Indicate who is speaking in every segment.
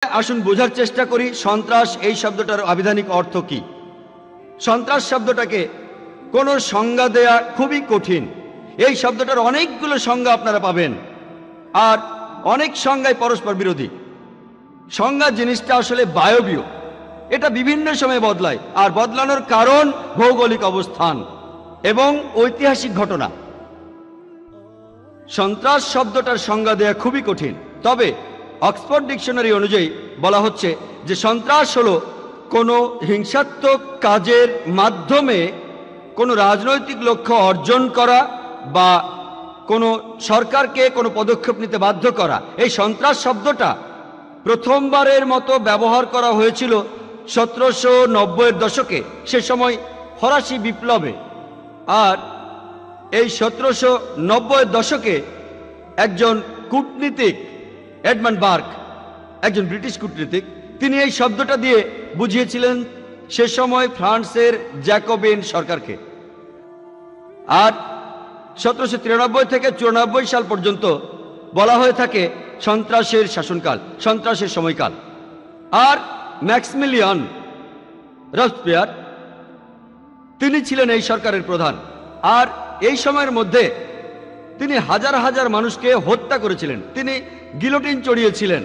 Speaker 1: আসুন বোঝার চেষ্টা করি সন্ত্রাস এই শব্দটার আবিধানিক অর্থ কি। সন্ত্রাস শব্দটাকে কোনো সংজ্ঞা দেয়া খুবই কঠিন। এই শব্দটার অনেকগুলো সংজ্ঞা আপনারা পাবেন, আর অনেক সংজ্ঞায় পরস্পর বিরোধী। সংজ্ঞা জিনিসটা আসলে বায়বীয়, এটা বিভিন্ন সময়ে বদলায়, আর বদলানোর কারণ ভৌগোলিক অবস্থান এবং ঐতিহাসিক ঘটনা। সন্ত্রাস শব্দটার সংজ্ঞা দেয়া খুবই কঠিন, তবে অক্সফোর্ড ডিকশনারি অনুযায়ী বলা হচ্ছে যে সন্ত্রাস হলো কোনো হিংসাত্মক কাজের মাধ্যমে কোনো রাজনৈতিক লক্ষ্য অর্জন করা বা কোনো সরকারকে কোনো পদক্ষেপ নিতে বাধ্য করা। এই সন্ত্রাস শব্দটা প্রথমবারের মতো ব্যবহার করা হয়েছিল 1790-এর দশকে, সে সময় ফরাসি বিপ্লবে। আর এই 1790-এর দশকে একজন কূটনীতিক এডমান্ড বার্ক, একজন ব্রিটিশ কূটনীতিক, তিনি এই শব্দটা দিয়ে বুঝিয়েছিলেন সে সময় ফ্রান্সের জ্যাকোবিন সরকারকে। আর 1793 থেকে 94 সাল পর্যন্ত বলা হয়ে থাকে সন্ত্রাসের শাসনকাল, সন্ত্রাসের সময়কাল। আর ম্যাক্সিমিলিয়ান রবস্পিয়ার তিনি ছিলেন এই সরকারের প্রধান, আর এই সময়ের মধ্যে তিনি হাজার হাজার মানুষকে হত্যা করেছিলেন। তিনি গিলোটিন চড়িয়েছিলেন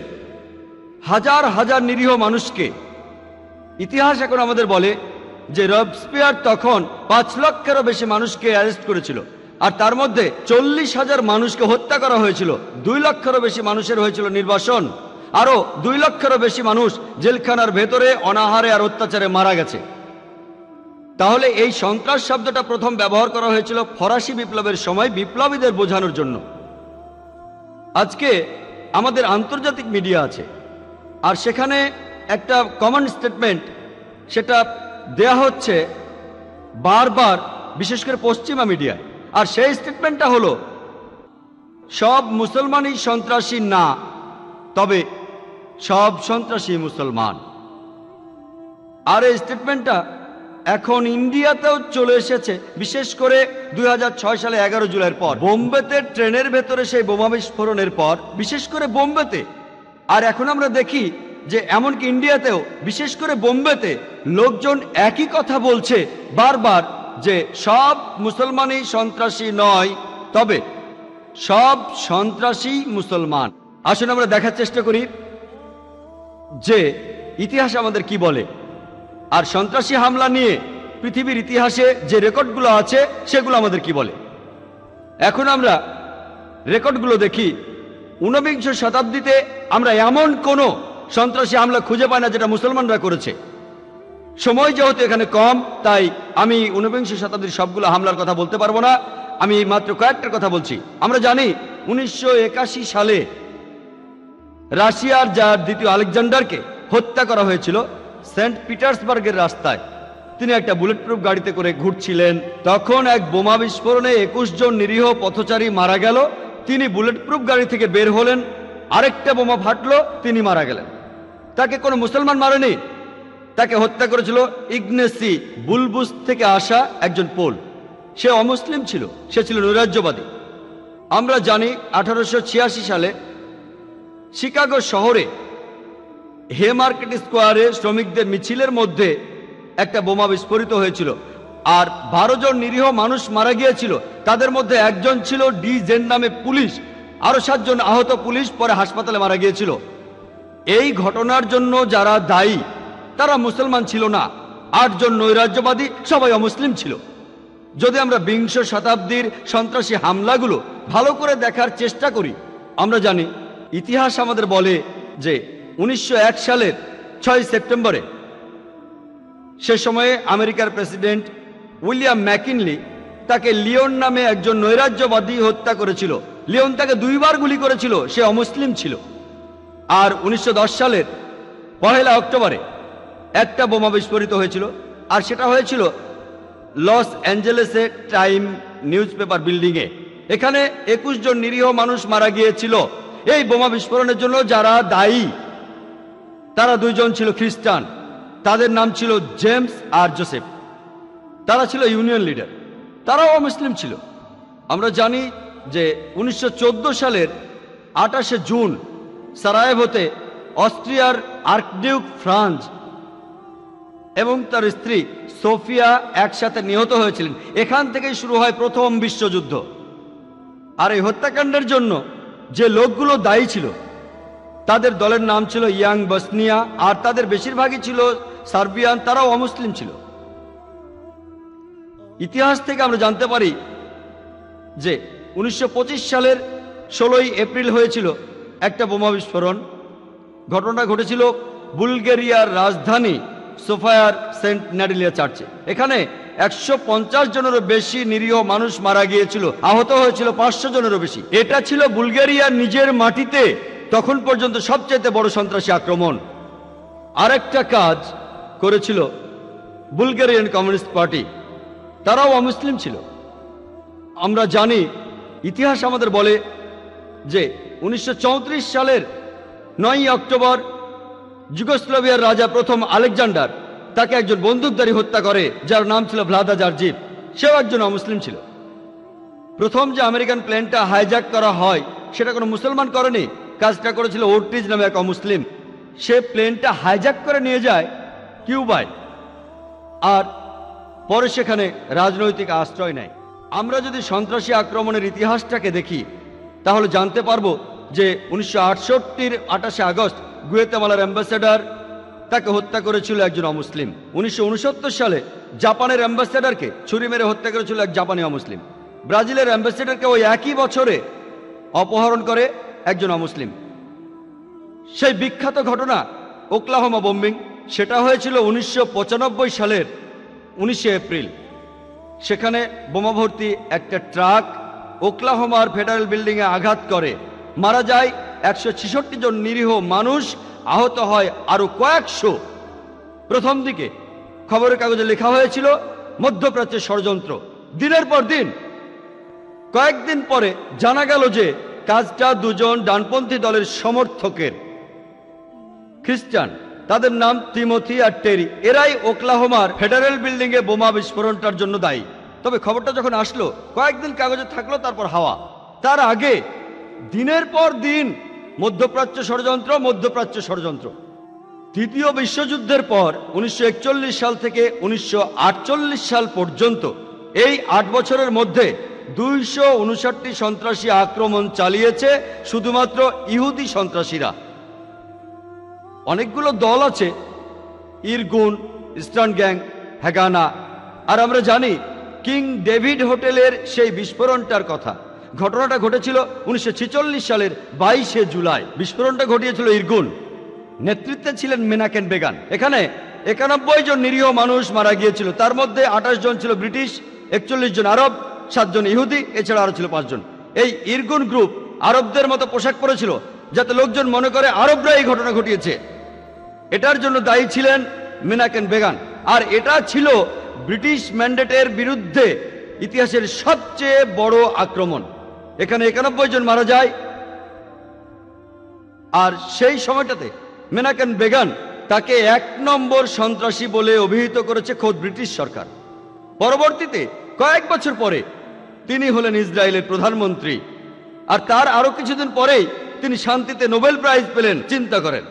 Speaker 1: হাজার হাজার নিরীহ মানুষকে। ইতিহাস এখন আমাদের বলে যে রবস্পিয়ার তখন 5 লক্ষেরও বেশি মানুষকে অ্যারেস্ট করেছিল, আর তার মধ্যে 40,000 মানুষকে হত্যা করা হয়েছিল। 2 লক্ষেরও বেশি মানুষের হয়েছিল নির্বাসন, আরও 2 লক্ষেরও বেশি মানুষ জেলখানার ভেতরে অনাহারে আর অত্যাচারে মারা গেছে। তাহলে এই সন্ত্রাস শব্দটা প্রথম ব্যবহার করা হয়েছিল ফরাসি বিপ্লবের সময় বিপ্লবীদের বোঝানোর জন্য। আজকে আমাদের আন্তর্জাতিক মিডিয়া আছে, আর সেখানে একটা কমন স্টেটমেন্ট সেটা দেয়া হচ্ছে বারবার, বিশেষ করে পশ্চিমা মিডিয়ায়। আর সেই স্টেটমেন্টটা হলো সব মুসলমানই সন্ত্রাসী না, তবে সব সন্ত্রাসী মুসলমান। আর এই স্টেটমেন্টটা এখন ইন্ডিয়াতেও চলে এসেছে, বিশেষ করে 2006 সালে 11 জুলাইয়ের পর বোম্বেতে ট্রেনের ভেতরে সেই বোমা বিস্ফোরণের পর, বিশেষ করে বোম্বেতে। আর এখন আমরা দেখি যে এমনকি ইন্ডিয়াতেও, বিশেষ করে বোম্বেতে, লোকজন একই কথা বলছে বারবার যে সব মুসলমানই সন্ত্রাসী নয়, তবে সব সন্ত্রাসী মুসলমান। আসুন আমরা দেখার চেষ্টা করি যে ইতিহাস আমাদের কি বলে, আর সন্ত্রাসী হামলা নিয়ে পৃথিবীর ইতিহাসে যে রেকর্ডগুলো আছে সেগুলো আমাদের কি বলে। এখন আমরা রেকর্ডগুলো দেখি। 19বিংশ শতাব্দীতে আমরা এমন কোনো সন্ত্রাসী হামলা খুঁজে পাই না যেটা মুসলমানরা করেছে। সময় যেহেতু এখানে কম, তাই আমি 19বিংশ শতাব্দীর সবগুলো হামলার কথা বলতে পারবো না, আমি মাত্র কয়েকটার কথা বলছি। আমরা জানি 1981 সালে রাশিয়ার জার দ্বিতীয় আলেকজান্ডারকে হত্যা করা হয়েছিল সেন্ট পিটার্সবার্গের রাস্তায়। তিনি একটা বুলেট প্রুফ গাড়িতে করে ঘুরছিলেন, তখন এক বোমা বিস্ফোরণে 21 জন নিরীহ পথচারী মারা গেল। তিনি বুলেট প্রুফ গাড়ি থেকে বের হলেন, আরেকটা বোমা ফাটলো, তিনি মারা গেলেন। তাকে কোনো মুসলমান মারেনি, তাকে হত্যা করেছিল ইগনেসি বুলবুস থেকে আসা একজন পোল। সে অমুসলিম ছিল, সে ছিল নৈরাজ্যবাদী। আমরা জানি 1886 সালে শিকাগো শহরে হে মার্কেট স্কোয়ারে শ্রমিকদের মিছিলের মধ্যে একটা বোমা বিস্ফোরিত হয়েছিল, আর 12 জন নিরীহ মানুষ মারা গিয়েছিল। তাদের মধ্যে একজন ছিল ডি জেন নামে পুলিশ, আরো 7 জন আহত পুলিশ পরে হাসপাতালে মারা গিয়েছিল। এই ঘটনার জন্য যারা দায়ী তারা মুসলমান ছিল না, 8 জন নৈরাজ্যবাদী, সবাই অমুসলিম ছিল। যদি আমরা বিংশ শতাব্দীর সন্ত্রাসী হামলাগুলো ভালো করে দেখার চেষ্টা করি, আমরা জানি ইতিহাস আমাদের বলে যে 1901 সালের 6 সেপ্টেম্বরে সে সময়ে আমেরিকার প্রেসিডেন্ট উইলিয়াম ম্যাকিনলি তাকে লিওন নামে একজন নৈরাজ্যবাদী হত্যা করেছিল। লিওন তাকে 2 বার গুলি করেছিল, সে অমুসলিম ছিল। আর 1910 সালের 1 অক্টোবরে একটা বোমা বিস্ফোরিত হয়েছিল, আর সেটা হয়েছিল লস অ্যাঞ্জেলেসে টাইম নিউজ পেপার বিল্ডিংয়ে। এখানে 21 জন নিরীহ মানুষ মারা গিয়েছিল। এই বোমা বিস্ফোরণের জন্য যারা দায়ী তারা 2 জন ছিল খ্রিস্টান, তাদের নাম ছিল জেমস আর জোসেফ। তারা ছিল ইউনিয়ন লিডার, তারাও অমুসলিম ছিল। আমরা জানি যে 1914 সালের 28শে জুন সারায়েভোতে অস্ট্রিয়ার আর্কডিউক ফ্রাঞ্জ এবং তার স্ত্রী সোফিয়া একসাথে নিহত হয়েছিলেন। এখান থেকেই শুরু হয় প্রথম বিশ্বযুদ্ধ। আর এই হত্যাকাণ্ডের জন্য যে লোকগুলো দায়ী ছিল তাদের দলের নাম ছিল ইয়াং বসনিয়া, আর তাদের বেশিরভাগই ছিল সার্বিয়ান, তারাও অমুসলিম ছিল। ইতিহাস থেকে আমরা জানতে পারি যে 1925 সালের 16ই এপ্রিল হয়েছিল একটা বোমা বিস্ফোরণ। ঘটনা ঘটেছিল বুলগেরিয়ার রাজধানী সোফায়ার সেন্ট ন্যাডিলিয়া চার্চে। এখানে 150 জনেরও বেশি নিরীহ মানুষ মারা গিয়েছিল, আহত হয়েছিল 500 জনেরও বেশি। এটা ছিল বুলগেরিয়ার নিজের মাটিতে তখন পর্যন্ত সবচেয়ে বড় সন্ত্রাসী আক্রমণ। আরেকটা কাজ করেছিল বুলগেরিয়ান কমিউনিস্ট পার্টি, তারাও অমুসলিম ছিল। আমরা জানি, ইতিহাস আমাদের বলে যে 1934 সালের 9ই অক্টোবর যুগোস্লাভিয়ার রাজা প্রথম আলেকজান্ডার, তাকে একজন বন্দুকধারী হত্যা করে যার নাম ছিল ভ্লাদা জার্জিভ। সেও একজন অমুসলিম ছিল। প্রথম যে আমেরিকান প্লেনটা হাইজ্যাক করা হয় সেটা কোনো মুসলমান করেনি, কাজটা করেছিল ওর্টিজ নামে এক অমুসলিম। সে প্লেনটা হাইজ্যাক করে নিয়ে যায় কিউবায়, আর পরে সেখানে রাজনৈতিক আশ্রয় নেয়। আমরা যদি সন্ত্রাসী আক্রমণের ইতিহাসটাকে দেখি তাহলে জানতে পারবো যে 1968-র 28শে আগস্ট গুয়েতেমালার অ্যাম্বাসেডার, তাকে হত্যা করেছিল একজন অমুসলিম। 1969 সালে জাপানের অ্যাম্বাসেডারকে ছুরি মেরে হত্যা করেছিল এক জাপানি অমুসলিম। ব্রাজিলের অ্যাম্বাসেডারকে ওই একই বছরে অপহরণ করে একজন অমুসলিম। সেই বিখ্যাত ঘটনা ওকলাহোমা বোম্বিং, সেটা হয়েছিল 1995 সালের 19শে এপ্রিল। সেখানে বোমা ভর্তি একটা ট্রাক ওকলাহোমার ফেডারেল বিল্ডিংয়ে আঘাত করে, মারা যায় 166 জন নিরীহ মানুষ, আহত হয় আরো কয়েকশো। প্রথম দিকে খবরের কাগজে লেখা হয়েছিল মধ্যপ্রাচ্যের ষড়যন্ত্র। দিনের পর দিন, কয়েকদিন পরে জানা গেল যে কাজটা দুজন ডানপন্থী দলের সমর্থকের, খ্রিস্টান, তাদের নাম তিমোথি আর টেরি। এরাই ওকলাহোমার ফেডারেল বিল্ডিংয়ে বোমা বিস্ফোরণটার জন্য দায়ী। তবে খবরটা যখন আসলো, কয়েকদিন কাগজে থাকলো, তারপর হাওয়া। তার আগে দিনের পর দিন মধ্যপ্রাচ্য ষড়যন্ত্র, মধ্যপ্রাচ্য ষড়যন্ত্র। দ্বিতীয় বিশ্বযুদ্ধের পর 1941 সাল থেকে 1948 সাল পর্যন্ত এই 8 বছরের মধ্যে 259টি সন্ত্রাসী আক্রমণ চালিয়েছে শুধুমাত্র ইহুদি সন্ত্রাসীরা। অনেকগুলো দল আছে, ইরগুন, ইস্টার্ন গ্যাং, হ্যাগানা। আর আমরা জানি কিং ডেভিড হোটেলের সেই বিস্ফোরণটার কথা। ঘটনাটা ঘটেছিল 1946 সালের 22শে জুলাই। বিস্ফোরণটা ঘটিয়েছিল ইরগুন, নেতৃত্বে ছিলেন মেনাকেন বেগান। এখানে 91 জন নিরীহ মানুষ মারা গিয়েছিল। তার মধ্যে 28 জন ছিল ব্রিটিশ, 41 জন আরব, 7 জন ইহুদি, এছাড়া আরো ছিল 5 জন। এই ইরগুন গ্রুপ আরবদের মতো পোশাক পরেছিল যাতে লোকজন মনে করে আরবরা এই ঘটনা ঘটিয়েছে। এটার জন্য দায়ী ছিলেন মেনাকেন বেগান। আর এটা ছিল ব্রিটিশ ম্যান্ডেটের বিরুদ্ধে ইতিহাসের সবচেয়ে বড় আক্রমণ। এখানে 91 জন মারা যায়। আর সেই সময়টাতে মেনাকেন বেগান তাকে 1 নম্বর সন্ত্রাসী বলে অভিহিত করেছে খোদ ব্রিটিশ সরকার। পরবর্তীতে কয়েক বছর পরে তিনি হলেন ইসরায়েলের প্রধানমন্ত্রী, আর তার আরো কিছুদিন পরেই তিনি শান্তিতে নোবেল প্রাইজ পেলেন। চিন্তা করেন,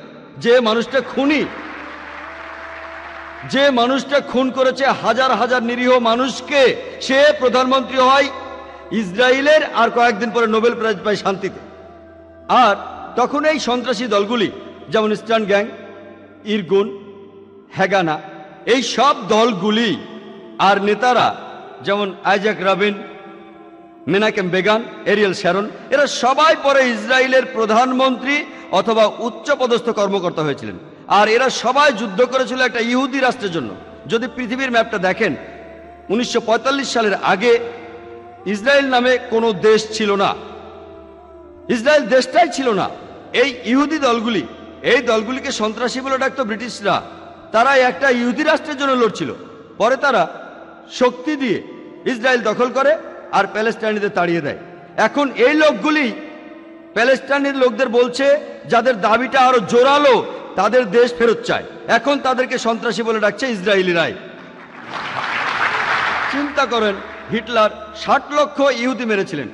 Speaker 1: যে মানুষটা খুনি, যে মানুষটা খুন করেছে হাজার হাজার নিরীহ মানুষকে, সে প্রধানমন্ত্রী হয় ইসরায়েলের, আর কয়েকদিন পরে নোবেল প্রাইজ পায় শান্তিতে। আর তখন এই সন্ত্রাসী দলগুলি যেমন ইস্টার্ন গ্যাং, ইরগুন, হ্যাগানা, এই সব দলগুলি আর নেতারা যেমন Isaac Rabin, মেনাকেম began, Ariel Sharon, এরা সবাই পরে ইসরায়েলের প্রধানমন্ত্রী অথবা উচ্চপদস্থ কর্মকর্তা হয়েছিলেন। আর এরা সবাই যুদ্ধ করেছিল একটা ইহুদি রাষ্ট্রের জন্য। যদি পৃথিবীর ম্যাপটা দেখেন, 1945 সালের আগে ইসরায়েল নামে কোনো দেশ ছিল না, ইসরায়েল দেশটাই ছিল না। এই ইহুদি দলগুলি, এই দলগুলিকে সন্ত্রাসী বলে ডাকতো ব্রিটিশরা। তারা একটা ইহুদি রাষ্ট্রের জন্য লড়ছিল। পরে তারা শক্তি দিয়ে ইসরায়েল দখল করে আর প্যালেস্টাইনিদের তাড়িয়ে দেয়। এখন এই লোকগুলি প্যালেস্টাইনের লোকদের বলছে, যাদের দাবিটা আরো জোরালো, তাদের দেশ ফেরত চায়। এখন তাদেরকে সন্ত্রাসী বলে ডাকছে ইসরায়েলিরাই। চিন্তা করেন, হিটলার 60 লক্ষ ইহুদি মেরেছিলেন।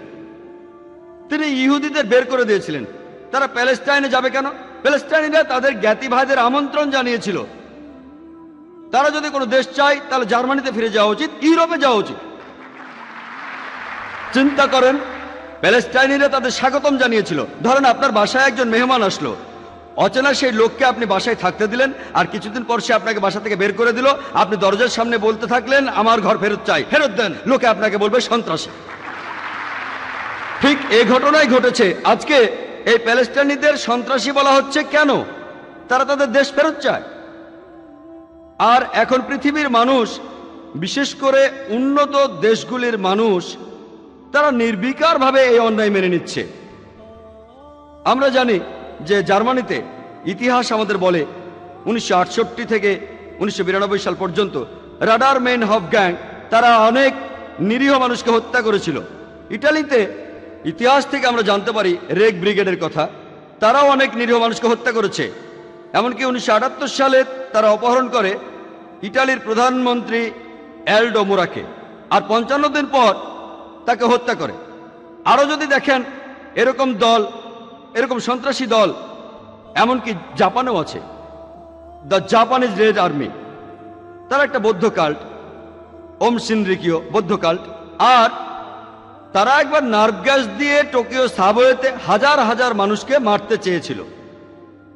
Speaker 1: তিনি ইহুদিদের বের করে দিয়েছিলেন। তারা প্যালেস্টাইনে যাবে কেন? প্যালেস্টাইনিরা তাদের জ্ঞাতি ভাইদের আমন্ত্রণ জানিয়েছিল, তারা যদি কোনো দেশ চায় তাহলে জার্মানিতে ফিরে যাওয়া উচিত, ইউরোপে যাওয়া উচিত। চিন্তা করেন, প্যালেস্টাইনিরা তাদের স্বাগতম জানিয়েছিল। ধরেন আপনার বাসায় একজন মেহমান আসলো, অচেনা সেই লোককে আপনি বাসায় থাকতে দিলেন, আর কিছুদিন পর সে আপনাকে বাসা থেকে বের করে দিল। আপনি দরজার সামনে বলতে থাকলেন, আমার ঘর ফেরত চাই, ফেরত দেন। লোকে আপনাকে বলবে সন্ত্রাসী। ঠিক এই ঘটনাই ঘটেছে। আজকে এই প্যালেস্টাইনিদের সন্ত্রাসী বলা হচ্ছে কেন? তারা তাদের দেশ ফেরত চায়। আর এখন পৃথিবীর মানুষ, বিশেষ করে উন্নত দেশগুলির মানুষ, তারা নির্বিকারভাবে এই অন্যায় মেনে নিচ্ছে। আমরা জানি যে জার্মানিতে ইতিহাস আমাদের বলে 1968 থেকে 1992 সাল পর্যন্ত রাডার মেন হফ গ্যাং তারা অনেক নিরীহ মানুষকে হত্যা করেছিল। ইটালিতে ইতিহাস থেকে আমরা জানতে পারি রেগ ব্রিগেডের কথা, তারাও অনেক নিরীহ মানুষকে হত্যা করেছে। এমনকি 1978 সালে তারা অপহরণ করে ইটালির প্রধানমন্ত্রী অ্যালডো মোরাকে, আর 55 দিন পর তাকে হত্যা করে। আরও যদি দেখেন এরকম দল, এরকম সন্ত্রাসী দল এমনকি জাপানেও আছে, দ্য জাপানিজ রেড আর্মি। তারা একটা বৌদ্ধ কাল্ট, ওম শিনরিকিও বৌদ্ধ কাল্ট। আর তারা একবার নার্ভ গ্যাস দিয়ে টোকিও সাবওয়েতে হাজার হাজার মানুষকে মারতে চেয়েছিল,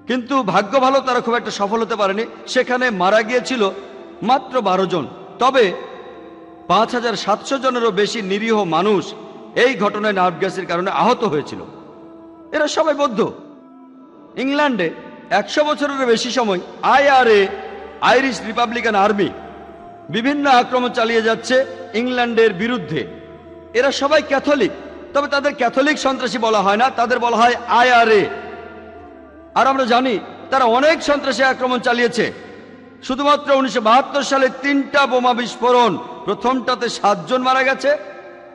Speaker 1: কিন্তু ভাগ্য ভালো তারা খুব একটা সফল হতে পারেনি। সেখানে মারা গিয়েছিল মাত্র 12 জন। তবে 5700 জনেরও বেশি নিরীহ মানুষ এই ঘটনায় নার্ভ গ্যাসের কারণে আহত হয়েছিল। এরা সবাই বৌদ্ধ। ইংল্যান্ডে 100 বছরের বেশি সময় IRA, আইরিশ রিপাবলিকান আর্মি, বিভিন্ন আক্রমণ চালিয়ে যাচ্ছে ইংল্যান্ডের বিরুদ্ধে। এরা সবাই ক্যাথলিক, তবে তাদের ক্যাথলিক সন্ত্রাসী বলা হয় না, তাদের বলা হয় IRA। আর আমরা জানি তারা অনেক সন্ত্রাসী আক্রমণ চালিয়েছে। শুধুমাত্র 1972 সালে 3টা বোমা বিস্ফোরণ, প্রথমটাতে 7 জন মারা গেছে,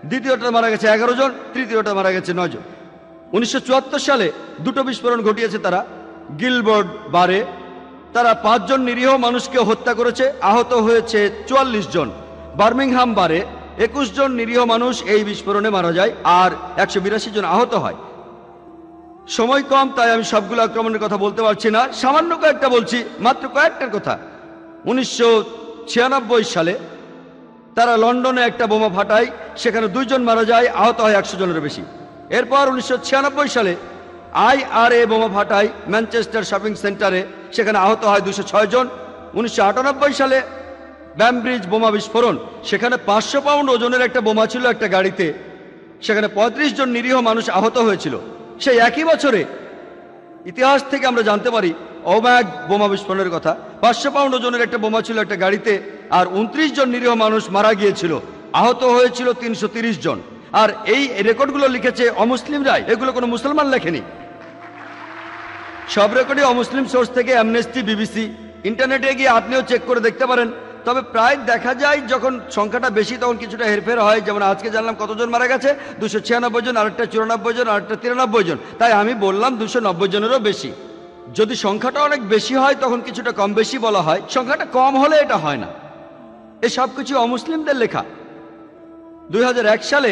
Speaker 1: দ্বিতীয়টা মারা গেছে 11 জন, তৃতীয়টা মারা গেছে 9 জন। 1974 সালে 2টো বিস্ফোরণ ঘটিয়েছে তারা গিলবার্ট বারে। তারা 5 জন নিরীহ মানুষকে হত্যা করেছে, আহত হয়েছে 44 জন। বার্মিংহাম বারে 21 জন নিরীহ মানুষ এই বিস্ফোরণে মারা যায়, আর 182 জন আহত হয়। সময় কম, তাই আমি সবগুলো আক্রমণের কথা বলতে পারছি না, সামান্য কয়েকটা বলছি, মাত্র কয়েকটার কথা। 1996 সালে তারা লন্ডনে একটা বোমা ফাটায়, সেখানে 2 জন মারা যায়, আহত হয় 100 জনের বেশি। এরপর 1996 সালে IRA বোমা ফাটায় ম্যানচেস্টার শপিং সেন্টারে, সেখানে আহত হয় 206 জন। 1998 সালে ব্যামব্রিজ বোমা বিস্ফোরণ, সেখানে 500 পাউন্ড ওজনের একটা বোমা ছিল একটা গাড়িতে, সেখানে 35 জন নিরীহ মানুষ আহত হয়েছিল। সেই একই বছরে ইতিহাস থেকে আমরা জানতে পারি ওম্যাগ বোমা বিস্ফোরণের কথা। 500 পাউন্ড ওজনের একটা বোমা ছিল একটা গাড়িতে, আর 29 জন নিরীহ মানুষ মারা গিয়েছিল, আহত হয়েছিল 330 জন। আর এই রেকর্ডগুলো লিখেছে অমুসলিমরাই, এগুলো কোনো মুসলমান লেখেনি। সব রেকর্ডই অমুসলিম সোর্স থেকে, অ্যামনেস্টি, বিবিসি। ইন্টারনেটে গিয়ে আপনিও চেক করে দেখতে পারেন। তবে প্রায় দেখা যায় যখন সংখ্যাটা বেশি তখন কিছুটা হেরফের হয়। যেমন আজকে জানলাম কতজন মারা গেছে, 296 জন, আরেকটা 94 জন, আরেকটা 93 জন। তাই আমি বললাম 290 জনেরও বেশি। যদি সংখ্যাটা অনেক বেশি হয় তখন কিছুটা কম বেশি বলা হয়, সংখ্যাটা কম হলে এটা হয় না। এসব কিছু অমুসলিমদের লেখা। 2001 সালে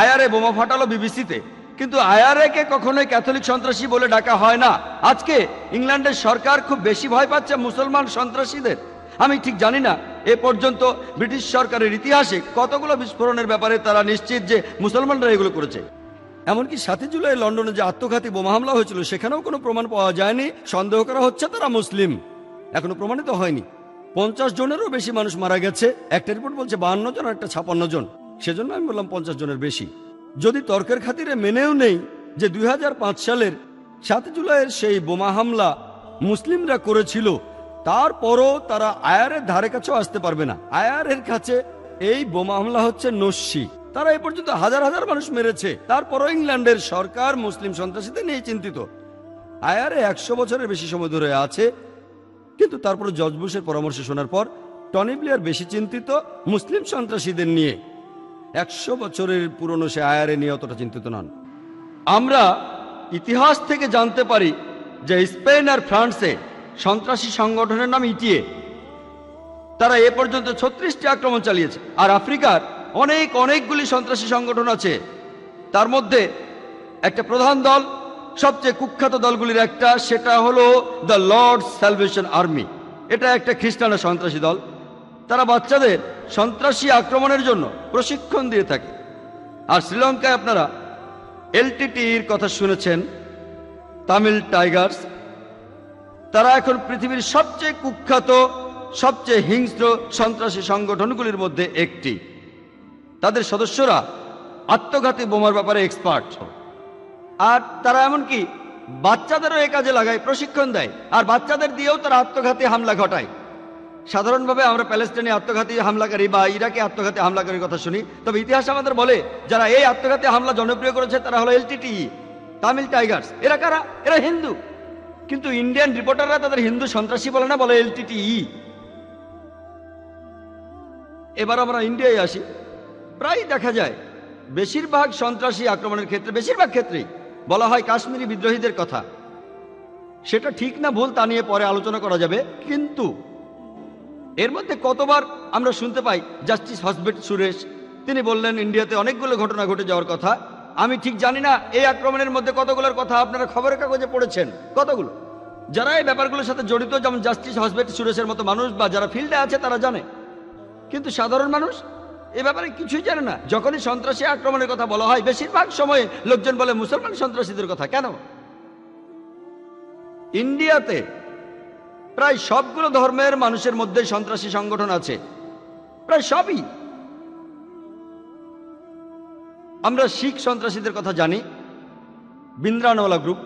Speaker 1: IRA বোমা ফাটালো বিবিসিতে, কিন্তু IRA কে কখনোই ক্যাথলিক সন্ত্রাসী বলে ডাকা হয় না। আজকে ইংল্যান্ডের সরকার খুব বেশি ভয় পাচ্ছে মুসলমান সন্ত্রাসীদের। আমি ঠিক জানি না এ পর্যন্ত ব্রিটিশ সরকারের ইতিহাসে কতগুলো বিস্ফোরণের ব্যাপারে তারা নিশ্চিত যে মুসলমানরা এগুলো করেছে। এমনকি 7 জুলাই লন্ডনে যে আত্মঘাতী বোমা হামলা হয়েছিল সেখানেও কোনো প্রমাণ পাওয়া যায়নি। সন্দেহ করা হচ্ছে তারা মুসলিম, এখনো প্রমাণিত হয়নি। 50 জনেরও বেশি মানুষ মারা গেছে, একটা রিপোর্ট বলছে 52 জন, আর একটা 56 জন। সেজন্য আমি বললাম 50 জনের বেশি। যদি তর্কের খাতিরে মেনেও নেই যে 2005 সালের 7 জুলাইয়ের সেই বোমা হামলা মুসলিমরা করেছিল, তারপরও তারা IRA ধারে কাছেও আসতে পারবে না। IRA কাছে এই বোমা হামলা হচ্ছে নস্যি। তারা এ পর্যন্ত হাজার হাজার মানুষ মেরেছে, তারপরও ইংল্যান্ডের সরকার মুসলিম সন্ত্রাসীদের নিয়ে চিন্তিত। IRA 100 বছরের বেশি সময় ধরে আছে, কিন্তু তারপর জর্জ বুশের পরামর্শ শোনার পর টনি ব্লেয়ার বেশি চিন্তিত মুসলিম সন্ত্রাসীদের নিয়ে। 100 বছরের পুরনো সে IRA নিয়ে অতটা চিন্তিত নন। আমরা ইতিহাস থেকে জানতে পারি যে স্পেন আর ফ্রান্সে সন্ত্রাসী সংগঠনের নাম ইটিএ। তারা এ পর্যন্ত 36টি আক্রমণ চালিয়েছে। আর আফ্রিকার অনেকগুলি সন্ত্রাসী সংগঠন আছে, তার মধ্যে একটা প্রধান দল সবচেয়ে কুখ্যাত দলগুলির একটা, সেটা হলো দ্য লর্ড স্যালভেশন আর্মি। এটা একটা খ্রিস্টানের সন্ত্রাসী দল। তারা বাচ্চাদের সন্ত্রাসী আক্রমণের জন্য প্রশিক্ষণ দিয়ে থাকে। আর শ্রীলঙ্কায় আপনারা এলটিটির কথা শুনেছেন, তামিল টাইগার্স। তারা এখন পৃথিবীর সবচেয়ে কুখ্যাত, সবচেয়ে হিংস্র সন্ত্রাসী সংগঠনগুলির মধ্যে একটি। তাদের সদস্যরা আত্মঘাতী বোমার ব্যাপারে এক্সপার্ট, আর তারা এমনকি বাচ্চাদেরও এ কাজে লাগায়, প্রশিক্ষণ দেয়, আর বাচ্চাদের দিয়েও তারা আত্মঘাতী হামলা ঘটায়। সাধারণভাবে আমরা প্যালেস্টাইনে আত্মঘাতী হামলাকারী বা ইরাকে আত্মঘাতী হামলাকারীর কথা শুনি, তবে ইতিহাস আমাদের বলে যারা এই আত্মঘাতী হামলা জনপ্রিয় করেছে তারা হলো এলটিটিই, তামিল টাইগার্স। এরা কারা? এরা হিন্দু। কিন্তু ইন্ডিয়ান রিপোর্টাররা তাদের হিন্দু সন্ত্রাসী বলে না, বলে এলটিটিই। এবার আমরা ইন্ডিয়ায় আসি। প্রায় দেখা যায় বেশিরভাগ সন্ত্রাসী আক্রমণের ক্ষেত্রে, বেশিরভাগ ক্ষেত্রেই বলা হয় কাশ্মীরি বিদ্রোহীদের কথা। সেটা ঠিক না ভুল তা নিয়ে পরে আলোচনা করা যাবে, কিন্তু এর মধ্যে কতবার আমরা শুনতে পাই জাস্টিস হসবেট সুরেশ, তিনি বললেন ইন্ডিয়াতে অনেকগুলো ঘটনা ঘটে যাওয়ার কথা। আমি ঠিক জানি না এই আক্রমণের মধ্যে কতগুলোর কথা আপনারা খবরের কাগজে পড়েছেন, কতগুলো। যারা এই ব্যাপারগুলোর সাথে জড়িত, যেমন জাস্টিস হসবেট সুরেশের মতো মানুষ বা যারা ফিল্ডে আছে তারা জানে, কিন্তু সাধারণ মানুষ এ ব্যাপারে কিছুই জানে না। যখনই সন্ত্রাসী আক্রমণের কথা বলা হয় বেশিরভাগ সময়ে লোকজন বলে মুসলমান সন্ত্রাসীদের কথা। কেন? ইন্ডিয়াতে প্রায় সবগুলো ধর্মের মানুষের মধ্যে সন্ত্রাসী সংগঠন আছে, প্রায় সবই। আমরা শিখ সন্ত্রাসীদের কথা জানি, বিন্দ্রানওয়ালা গ্রুপ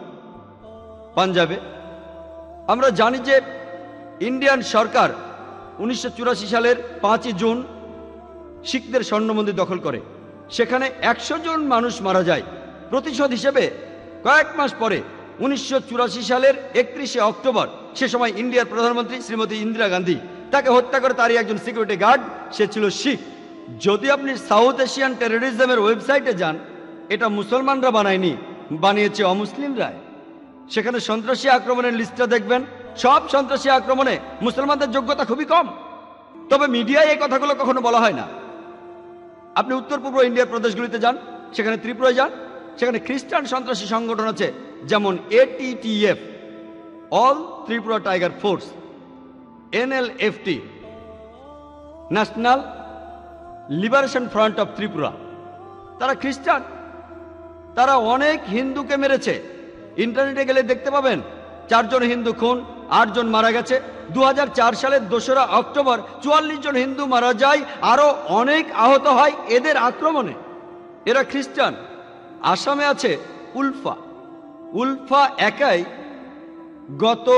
Speaker 1: পাঞ্জাবে। আমরা জানি যে ইন্ডিয়ান সরকার 1984 সালের 5ই জুন শিখদের স্বর্ণ মন্দির দখল করে, সেখানে 100 জন মানুষ মারা যায়। প্রতিশোধ হিসেবে কয়েক মাস পরে 1984 সালের 31শে অক্টোবর, সে সময় ইন্ডিয়ার প্রধানমন্ত্রী শ্রীমতী ইন্দিরা গান্ধী, তাকে হত্যা করে তারই একজন সিকিউরিটি গার্ড, সে ছিল শিখ। যদি আপনি সাউথ এশিয়ান টেররিজমের ওয়েবসাইটে যান, এটা মুসলমানরা বানায়নি, বানিয়েছে অমুসলিমরা। সেখানে সন্ত্রাসী আক্রমণের লিস্টটা দেখবেন, সব সন্ত্রাসী আক্রমণে মুসলমানদের যোগ্যতা খুবই কম, তবে মিডিয়ায় এই কথাগুলো কখনো বলা হয় না। আপনি উত্তর পূর্ব ইন্ডিয়ার প্রদেশগুলিতে যান, সেখানে ত্রিপুরায় যান, সেখানে খ্রিস্টান সন্ত্রাসী সংগঠন আছে, যেমন ATTF, all Tripura tiger force, NLFT, national liberation front of Tripura. তারা খ্রিস্টান, তারা অনেক হিন্দুকে মেরেছে। ইন্টারনেটে গেলে দেখতে পাবেন 4 জন হিন্দু খুন, 8 জন মারা গেছে। 2004 সালের 2রা অক্টোবর 44 জন হিন্দু মারা যায়, আরো অনেক আহত হয় এদের আক্রমণে। এরা খ্রিস্টান। আসামে আছে উলফা। উলফা একাই গত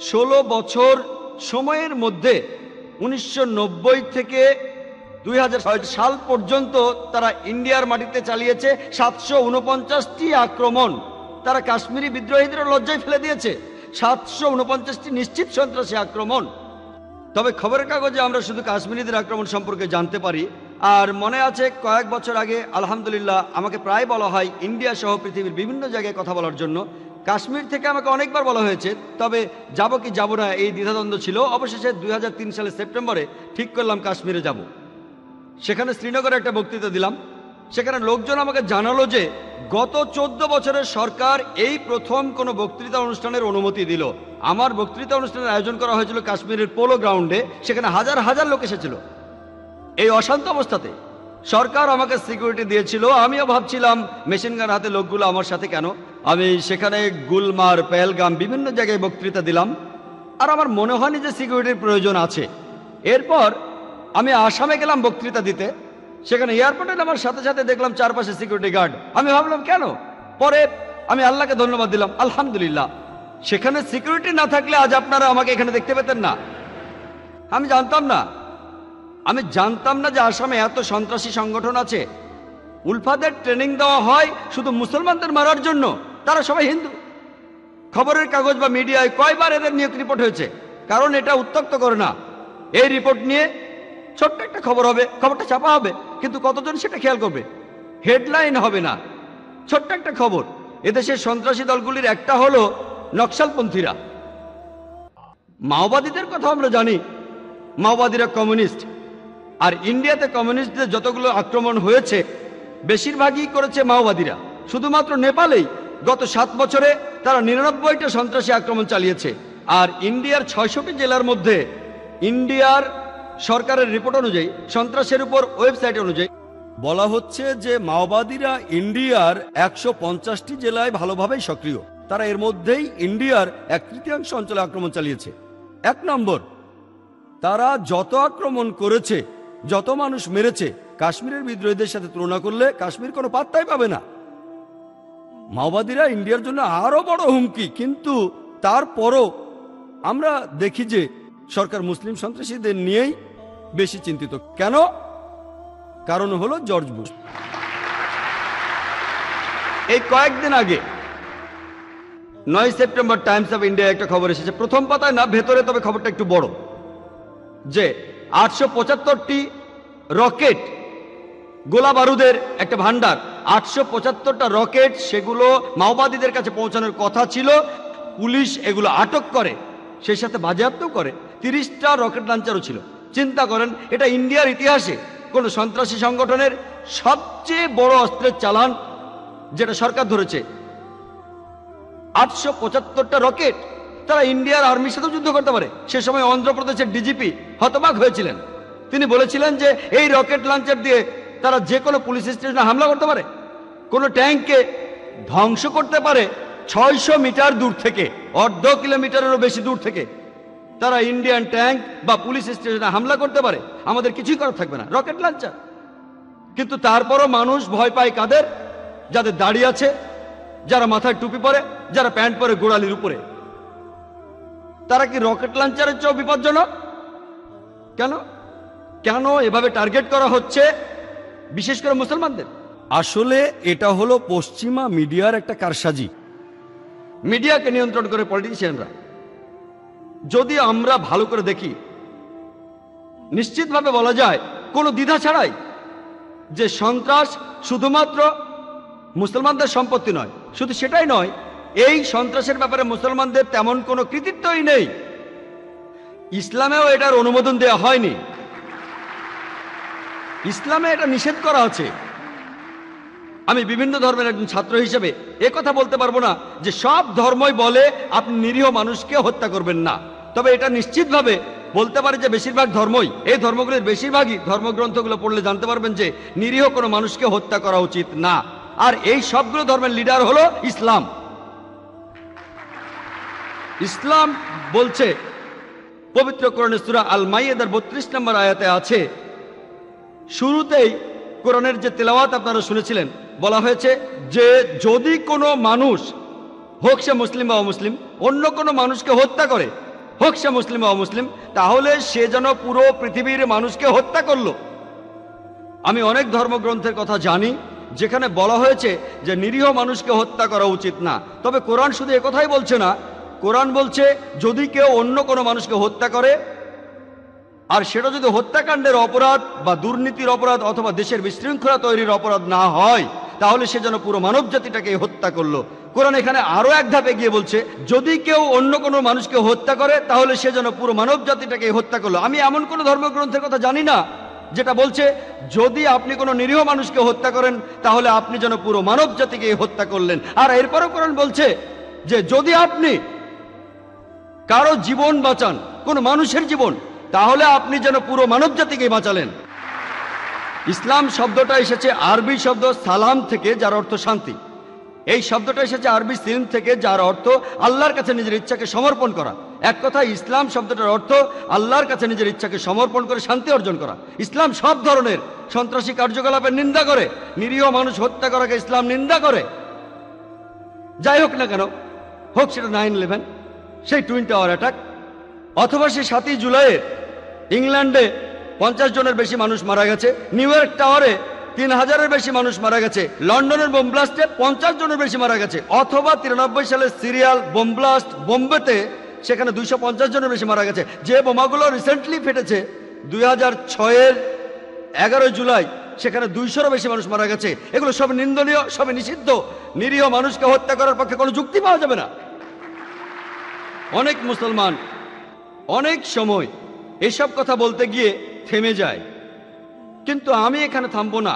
Speaker 1: 16 বছর সময়ের মধ্যে 1990 থেকে 2006 সাল পর্যন্ত তারা ইন্ডিয়ার মাটিতে চালিয়েছে 749টি আক্রমণ। তারা কাশ্মীরি বিদ্রোহীদের লজ্জায় ফেলে দিয়েছে। 749টি নিশ্চিত সন্ত্রাসী আক্রমণ। তবে খবরের কাগজে আমরা শুধু কাশ্মীরিদের আক্রমণ সম্পর্কে জানতে পারি। আর মনে আছে কয়েক বছর আগে আলহামদুলিল্লাহ আমাকে প্রায় বলা হয় ইন্ডিয়া সহ পৃথিবীর বিভিন্ন জায়গায় কথা বলার জন্য। কাশ্মীর থেকে আমাকে অনেকবার বলা হয়েছে, তবে যাব কি যাব না এই দ্বিধাদ্বন্দ্ব ছিল। অবশেষে 2003 সালের সেপ্টেম্বরে ঠিক করলাম কাশ্মীরে যাব। সেখানে শ্রীনগরে একটা বক্তৃতা দিলাম। সেখানে লোকজন আমাকে জানালো যে গত 14 বছরের সরকার এই প্রথম কোনো বক্তৃতা অনুষ্ঠানের অনুমতি দিল। আমার বক্তৃতা অনুষ্ঠানের আয়োজন করা হয়েছিল কাশ্মীরের পোলো গ্রাউন্ডে, সেখানে হাজার হাজার লোক এসেছিল। এই অশান্ত অবস্থাতে সরকার আমাকে সিকিউরিটি দিয়েছিল। আমিও ভাবছিলাম মেশিন গান হাতে লোকগুলো আমার সাথে কেন। আমি সেখানে গুলমার, পেহেলগাম বিভিন্ন জায়গায় বক্তৃতা দিলাম, আর আমার মনে হয়নি যে সিকিউরিটির প্রয়োজন আছে। এরপর আমি আসামে গেলাম বক্তৃতা দিতে। সেখানে এয়ারপোর্টে নামার সাথে সাথে দেখলাম চারপাশে সিকিউরিটি গার্ড। আমি ভাবলাম কেন? পরে আমি আল্লাহকে ধন্যবাদ দিলাম, আলহামদুলিল্লাহ সেখানে সিকিউরিটি না থাকলে আজ আপনারা আমাকে এখানে দেখতে পেতেন না। আমি জানতাম না যে আসামে এত সন্ত্রাসী সংগঠন আছে। উলফাদের ট্রেনিং দেওয়া হয় শুধু মুসলমানদের মারার জন্য, তারা সবাই হিন্দু। খবরের কাগজ বা মিডিয়ায় কয়বার এদের নিয়ে রিপোর্ট হয়েছে, কারণ এটা উত্তক্ত করে না। এই রিপোর্ট নিয়ে ছোট্ট একটা খবর হবে, খবরটা ছাপা হবে, কিন্তু কতজন সেটা খেয়াল করবে? হেডলাইন হবে না, ছোট্ট একটা খবর। এদেশের সন্ত্রাসী দলগুলির একটা হলো নকশালপন্থীরা। মাওবাদীদের কথা আমরা জানি, মাওবাদীরা কমিউনিস্ট। আর ইন্ডিয়াতে কমিউনিস্টদের যতগুলো আক্রমণ হয়েছে বেশিরভাগই করেছে মাওবাদীরা। শুধুমাত্র নেপালেই গত 7 বছরে তারা 99টা সন্ত্রাসী আক্রমণ চালিয়েছে। আর ইন্ডিয়ার 600টি জেলার মধ্যে ইন্ডিয়ার সরকারের রিপোর্ট অনুযায়ী, সন্ত্রাসের উপর ওয়েবসাইট অনুযায়ী বলা হচ্ছে যে মাওবাদীরা ইন্ডিয়ার 150টি জেলায় ভালোভাবেই সক্রিয়। তারা এর মধ্যেই ইন্ডিয়ার 1/3 অঞ্চলে আক্রমণ চালিয়েছে। 1 নম্বর, তারা যত আক্রমণ করেছে, যত মানুষ মেরেছে, কাশ্মীরের বিদ্রোহীদের সাথে তুলনা করলে কাশ্মীর কোনো পাত্তাই পাবে না। মাওবাদীরা ইন্ডিয়ার জন্য আরো বড় হুমকি, কিন্তু তারপরও আমরা দেখি যে সরকার মুসলিম সন্ত্রাসীদের নিয়েই বেশি চিন্তিত। কেন? কারণ হলো জর্জ বুশ। এই কয়েকদিন আগে 9 সেপ্টেম্বর টাইমস অফ ইন্ডিয়া একটা খবর এসেছে, প্রথম পাতায় না, ভেতরে, তবে খবরটা একটু বড়, যে 875টি রকেট, গোলা বারুদের একটা ভান্ডার, 875টা রকেট, সেগুলো মাওবাদীদের কাছে পৌঁছানোর কথা ছিল। পুলিশ এগুলো আটক করে, সেই সাথে বাজেয়াপ্তও করে। 30টা রকেট লঞ্চারও ছিল। চিন্তা করেন, এটা ইন্ডিয়ার ইতিহাসে কোন সন্ত্রাসী সংগঠনের সবচেয়ে বড় অস্ত্রের চালান যেটা সরকার ধরেছে। 875টা রকেট। তারা ইন্ডিয়ার আর্মির সাথে যুদ্ধ করতে পারে। সে সময় অন্ধ্রপ্রদেশের ডিজিপি হতবাক হয়েছিলেন। তিনি বলেছিলেন যে এই রকেট লঞ্চার দিয়ে তারা যে কোনো পুলিশ স্টেশনে হামলা করতে পারে, কোনো ট্যাঙ্ককে ধ্বংস করতে পারে 600 মিটার দূর থেকে, 1/2 কিলোমিটারেরও বেশি দূর থেকে তারা ইন্ডিয়ান ট্যাঙ্ক বা পুলিশ স্টেশনে হামলা করতে পারে। আমাদের কিছুই করার থাকবে না, রকেট লঞ্চার। কিন্তু তারপরও মানুষ ভয় পায় কাদের? যাদের দাড়ি আছে, যারা মাথায় টুপি পরে, যারা প্যান্ট পরে গোড়ালির উপরে। তারা কি রকেট লঞ্চারের চেয়েও বিপজ্জনক? কেন? কেন এভাবে টার্গেট করা হচ্ছে বিশেষ করে মুসলমানদের? আসলে এটা হলো পশ্চিমা মিডিয়ার একটা কারসাজি। মিডিয়াকে নিয়ন্ত্রণ করে পলিটিশিয়ানরা। যদি আমরা ভালো করে দেখি, নিশ্চিতভাবে বলা যায় কোনো দ্বিধা ছাড়াই যে সন্ত্রাস শুধুমাত্র মুসলমানদের সম্পত্তি নয়। শুধু সেটাই নয়, এই সন্ত্রাসের ব্যাপারে মুসলমানদের তেমন কোনো কৃতিত্বই নেই। ইসলামেও এটার অনুমোদন দেওয়া হয়নি। ইসলামে এটা নিষেধ করা আছে। আমি বিভিন্ন ধর্মের একজন ছাত্র হিসেবে কথা বলতে পারবো না যে সব ধর্মই বলে আপনি নিরীহ মানুষকে হত্যা করবেন না। তবে এটা নিশ্চিতভাবে বলতে পারে যে বেশিরভাগ ধর্মই, এই ধর্মগুলির বেশিরভাগই, ধর্মগ্রন্থগুলো পড়লে জানতে পারবেন যে নিরীহ কোনো মানুষকে হত্যা করা উচিত না। আর এই সবগুলো ধর্মের লিডার হলো ইসলাম। ইসলাম বলছে, পবিত্র কোরআনের সূরা আল মাইদার 32 নম্বর আয়াতে আছে, শুরুতেই কোরআনের যে তেলাওয়াত আপনারা শুনেছিলেন, বলা হয়েছে যে যদি কোনো মানুষ, হোক সে মুসলিম বা অমুসলিম, অন্য কোনো মানুষকে হত্যা করে, হোক সে মুসলিম বা অমুসলিম, তাহলে সে যেন পুরো পৃথিবীর মানুষকে হত্যা করলো। আমি অনেক ধর্মগ্রন্থের কথা জানি যেখানে বলা হয়েছে যে নিরীহ মানুষকে হত্যা করা উচিত না। তবে কোরআন শুধু একথাই বলছে না, কোরআন বলছে যদি কেউ অন্য কোনো মানুষকে হত্যা করে, আর সেটা যদি হত্যাকাণ্ডের অপরাধ বা দুর্নীতির অপরাধ অথবা দেশের বিশৃঙ্খলা তৈরির অপরাধ না হয়, তাহলে সে যেন পুরো মানব জাতিটাকে হত্যা করলো। কোরআন এখানে আরো এক ধাপ এগিয়ে বলছে, যদি কেউ অন্য কোনো মানুষকে হত্যা করে তাহলে সে যেন পুরো মানব জাতিটাকে হত্যা করলো। আমি এমন কোনো ধর্মগ্রন্থের কথা জানি না যেটা বলছে যদি আপনি কোনো নিরীহ মানুষকে হত্যা করেন তাহলে আপনি যেন পুরো মানব জাতিকে হত্যা করলেন। আর এরপরও কোরআন বলছে যে যদি আপনি কারো জীবন বাঁচান, কোনো মানুষের জীবন, তাহলে আপনি যেন পুরো মানব জাতিকে বাঁচালেন। ইসলাম শব্দটা এসেছে আরবি শব্দ সালাম থেকে, যার অর্থ শান্তি। এই শব্দটা এসেছে আরবি সিলম থেকে, যার অর্থ আল্লাহর কাছে নিজের ইচ্ছাকে সমর্পণ করা। এক কথায় ইসলাম শব্দটার অর্থ আল্লাহর কাছে নিজের ইচ্ছাকে সমর্পণ করে শান্তি অর্জন করা। ইসলাম সব ধরনের সন্ত্রাসী কার্যকলাপের নিন্দা করে, নিরীহ মানুষ হত্যা করাকে ইসলাম নিন্দা করে। যাই হোক না কেন, হোক সেটা 9/11, সেই টুইন টাওয়ার অ্যাটাক, অথবা সেই 7ই জুলাইয়ের ইংল্যান্ডে 50 জনের বেশি মানুষ মারা গেছে, নিউ ইয়র্ক টাওয়ারে 3000-এর বেশি মানুষ মারা গেছে, লন্ডনের বোম ব্লাস্টে 50 জনের বেশি মারা গেছে, অথবা 93 সালের সিরিয়াল বোম ব্লাস্ট বোম্বেতে, সেখানে 250 জনের বেশি মারা গেছে। যে বোমাগুলো রিসেন্টলি ফেটেছে 2006-এর 11 জুলাই, সেখানে 200-এরও বেশি মানুষ মারা গেছে। এগুলো সব নিন্দনীয়, সব নিষিদ্ধ। নিরীহ মানুষকে হত্যা করার পক্ষে কোনো যুক্তি পাওয়া যাবে না। অনেক মুসলমান অনেক সময় এসব কথা বলতে গিয়ে থেমে যায়, কিন্তু আমি এখানে থামবো না।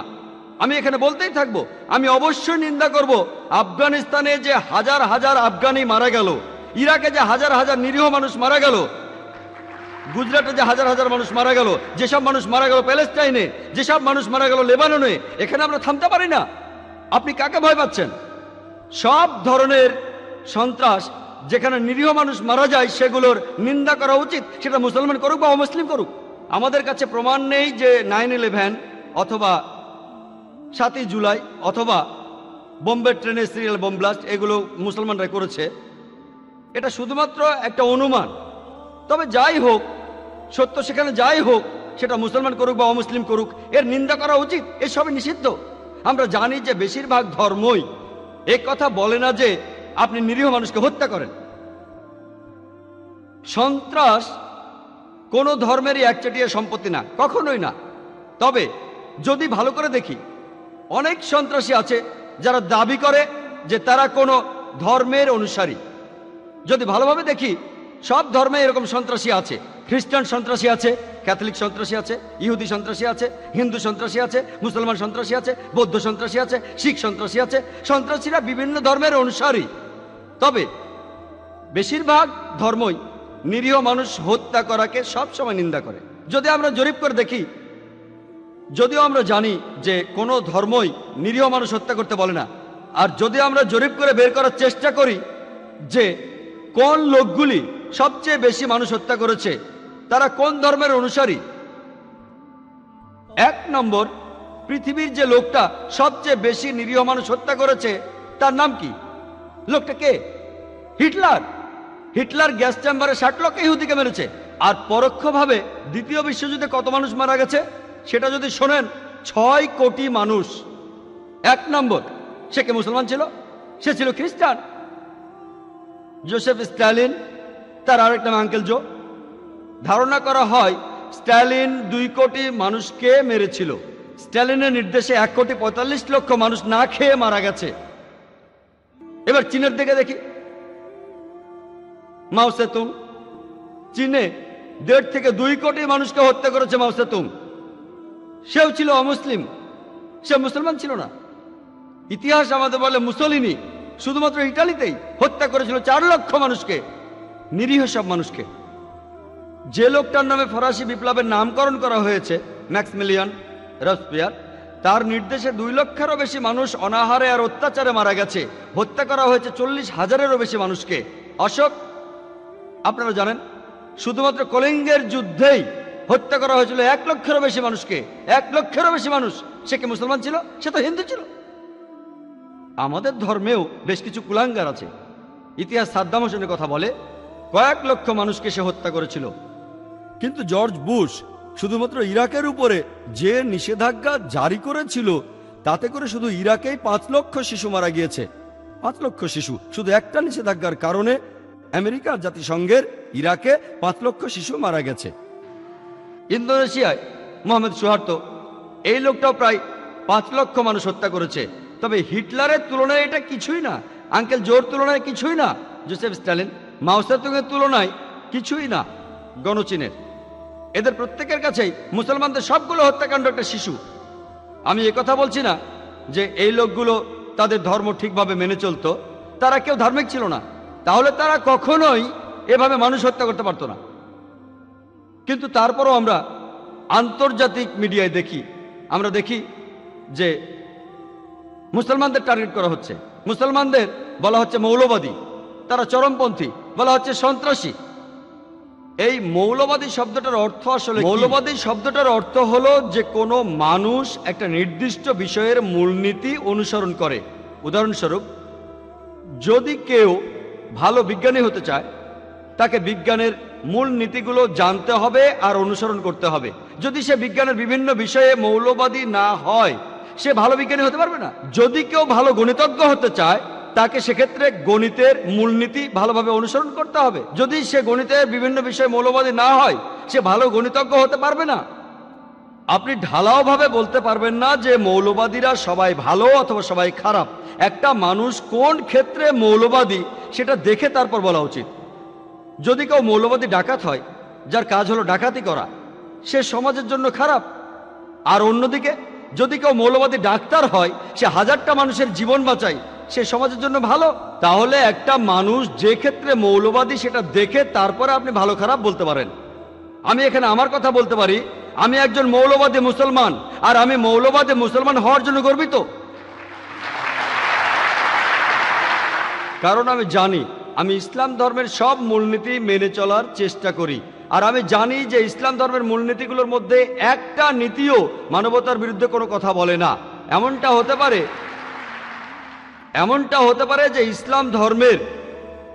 Speaker 1: আমি এখানে বলতেই থাকবো। আমি অবশ্যই নিন্দা করব আফগানিস্তানে যে হাজার হাজার আফগানি মারা গেল, ইরাকে যে হাজার হাজার নিরীহ মানুষ মারা গেল, গুজরাটে যে হাজার হাজার মানুষ মারা গেল, যেসব মানুষ মারা গেল প্যালেস্টাইনে, যেসব মানুষ মারা গেল লেবাননে, এখানে আমরা থামতে পারি না। আপনি কাকে ভয় পাচ্ছেন? সব ধরনের সন্ত্রাস যেখানে নিরীহ মানুষ মারা যায় সেগুলোর নিন্দা করা উচিত, সেটা মুসলমান করুক বা অমুসলিম করুক। আমাদের কাছে প্রমাণ নেই যে 9/11 অথবা 7ই জুলাই অথবা বোম্বে ট্রেনের সিরিয়াল বোম ব্লাস্ট এগুলো মুসলমানরা করেছে। এটা শুধুমাত্র একটা অনুমান। তবে যাই হোক, সত্য সেখানে যাই হোক, সেটা মুসলমান করুক বা অমুসলিম করুক, এর নিন্দা করা উচিত। এসবই নিষিদ্ধ। আমরা জানি যে বেশিরভাগ ধর্মই এ কথা বলে না যে আপনি নিরীহ মানুষকে হত্যা করেন। সন্ত্রাস কোনো ধর্মেরই একচেটিয়া সম্পত্তি না, কখনোই না। তবে যদি ভালো করে দেখি, অনেক সন্ত্রাসী আছে যারা দাবি করে যে তারা কোনো ধর্মের অনুসারী। যদি ভালোভাবে দেখি, সব ধর্মে এরকম সন্ত্রাসী আছে। খ্রিস্টান সন্ত্রাসী আছে, ক্যাথলিক সন্ত্রাসী আছে, ইহুদি সন্ত্রাসী আছে, হিন্দু সন্ত্রাসী আছে, মুসলমান সন্ত্রাসী আছে, বৌদ্ধ সন্ত্রাসী আছে, শিখ সন্ত্রাসী আছে। সন্ত্রাসীরা বিভিন্ন ধর্মের অনুসারী। তবে বেশিরভাগ ধর্মই নিরীহ মানুষ হত্যা করাকে সবসময় নিন্দা করে। যদি আমরা জরিপ করে দেখি, যদিও আমরা জানি যে কোনো ধর্মই নিরীহ মানুষ হত্যা করতে বলে না, আর যদি আমরা জরিপ করে বের করার চেষ্টা করি যে কোন লোকগুলি সবচেয়ে বেশি মানুষ হত্যা করেছে, তারা কোন ধর্মের অনুসারী, 1 নম্বর পৃথিবীর যে লোকটা সবচেয়ে বেশি নিরীহ মানুষ হত্যা করেছে তার নাম কি? লোকটা কে? হিটলার। হিটলার গ্যাস চেম্বারে 60 লক্ষ ইহুদিকে মেরেছে। আর পরোক্ষভাবে দ্বিতীয় বিশ্বযুদ্ধে কত মানুষ মারা গেছে সেটা যদি শোনেন, 6 কোটি মানুষ। 1 নম্বর, সে কে? মুসলমান ছিল? সে ছিল খ্রিস্টান। জোসেফ স্ট্যালিন, তার আরেক নাম আঙ্কেল জো। ধারণা করা হয় স্ট্যালিন 2 কোটি মানুষকে মেরেছিল। স্ট্যালিনের নির্দেশে 1,45,00,000 মানুষ না খেয়ে মারা গেছে। এবার চীনের দিকে দেখি, মাও সেতুং। চীনে 1.5 থেকে 2 কোটি মানুষকে হত্যা করেছে মাও সেতুং। সেও ছিল অমুসলিম, সে মুসলমান ছিল না। ইতিহাস আমাদের বলে মুসলিনি শুধুমাত্র ইটালিতেই হত্যা করেছিল 4 লক্ষ মানুষকে, নিরীহ সব মানুষকে। যে লোকটার নামে ফরাসি বিপ্লবের নামকরণ করা হয়েছে, ম্যাক্সমিলিয়ান রবসপিয়ার, তার নির্দেশে 2 লক্ষেরও বেশি মানুষ অনাহারে আর অত্যাচারে মারা গেছে। হত্যা করা হয়েছে 40,000-এরও বেশি মানুষকে। অশোক, আপনারা জানেন, শুধুমাত্র কলিঙ্গের যুদ্ধেই হত্যা করা হয়েছিল 1 লক্ষেরও বেশি মানুষকে। 1 লক্ষেরও বেশি মানুষ। সে কি মুসলমান ছিল? সে তো হিন্দু ছিল। আমাদের ধর্মেও বেশ কিছু কুলাঙ্গার আছে। ইতিহাস সাদ্দাম হোসেনের কথা বলে, কয়েক লক্ষ মানুষকে সে হত্যা করেছিল। কিন্তু জর্জ বুশ শুধুমাত্র ইরাকের উপরে যে নিষেধাজ্ঞা জারি করেছিল, তাতে করে শুধু ইরাকেই 5 লক্ষ শিশু মারা গিয়েছে। 5 লক্ষ শিশু শুধু একটা নিষেধাজ্ঞার কারণে। আমেরিকার জাতিসংঘের ইরাকে 5 লক্ষ শিশু মারা গেছে। ইন্দোনেশিয়ায় মোহাম্মদ সুহার্তো, এই লোকটাও প্রায় 5 লক্ষ মানুষ হত্যা করেছে। তবে হিটলারের তুলনায় এটা কিছুই না, আঙ্কেল জোর তুলনায় কিছুই না, জোসেফ স্ট্যালিন, মাও সেতুংয়ের তুলনায় কিছুই না, গণচীনের। এদের প্রত্যেকের কাছেই মুসলমানদের সবগুলো হত্যাকাণ্ড একটা শিশু। আমি কথা বলছি না যে এই লোকগুলো তাদের ধর্ম ঠিকভাবে মেনে চলতো, তারা কেউ ধার্মিক ছিল না, তাহলে তারা কখনোই এভাবে মানুষ হত্যা করতে পারতো না। কিন্তু তারপরও আমরা আন্তর্জাতিক মিডিয়ায় দেখি, আমরা দেখি যে মুসলমানদের টার্গেট করা হচ্ছে। মুসলমানদের বলা হচ্ছে মৌলবাদী, তারা চরমপন্থী, বলা হচ্ছে সন্ত্রাসী। এই মৌলবাদী শব্দটার অর্থ আসলে, মৌলবাদী শব্দটার অর্থ হলো যে কোনো মানুষ একটা নির্দিষ্ট বিষয়ের মূলনীতি অনুসরণ করে। উদাহরণস্বরূপ, যদি কেউ ভালো বিজ্ঞানী হতে চায়, তাকে বিজ্ঞানের মূল নীতিগুলো জানতে হবে আর অনুসরণ করতে হবে। যদি সে বিজ্ঞানের বিভিন্ন বিষয়ে মৌলবাদী না হয়, সে ভালো বিজ্ঞানী হতে পারবে না। যদি কেউ ভালো গণিতজ্ঞ হতে চায়, তাকে সেক্ষেত্রে গণিতের মূলনীতি ভালোভাবে অনুসরণ করতে হবে। যদি সে গণিতের বিভিন্ন বিষয়ে মৌলবাদী না হয়, সে ভালো গণিতজ্ঞ হতে পারবে না। আপনি ঢালাওভাবে বলতে পারবেন না যে মৌলবাদীরা সবাই ভালো অথবা সবাই খারাপ। একটা মানুষ কোন ক্ষেত্রে মৌলবাদী সেটা দেখে তারপর বলা উচিত। যদি কেউ মৌলবাদী ডাকাত হয়, যার কাজ হলো ডাকাতি করা, সে সমাজের জন্য খারাপ। আর অন্যদিকে যদি কেউ মৌলবাদী ডাক্তার হয়, সে হাজারটা মানুষের জীবন বাঁচায়, সে সমাজের জন্য ভালো। তাহলে একটা মানুষ যে ক্ষেত্রে মৌলবাদী সেটা দেখে তারপরে আপনি ভালো খারাপ বলতে পারেন। আমি এখানে আমার কথা বলতে পারি, আমি একজন মৌলবাদী মুসলমান, আর আমি মৌলবাদী মুসলমান হওয়ার জন্য গর্বিত। কারণ আমি জানি আমি ইসলাম ধর্মের সব মূলনীতি মেনে চলার চেষ্টা করি, আর আমি জানি যে ইসলাম ধর্মের মূলনীতিগুলোর মধ্যে একটা নীতিও মানবতার বিরুদ্ধে কোনো কথা বলে না। এমনটা হতে পারে যে ইসলাম ধর্মের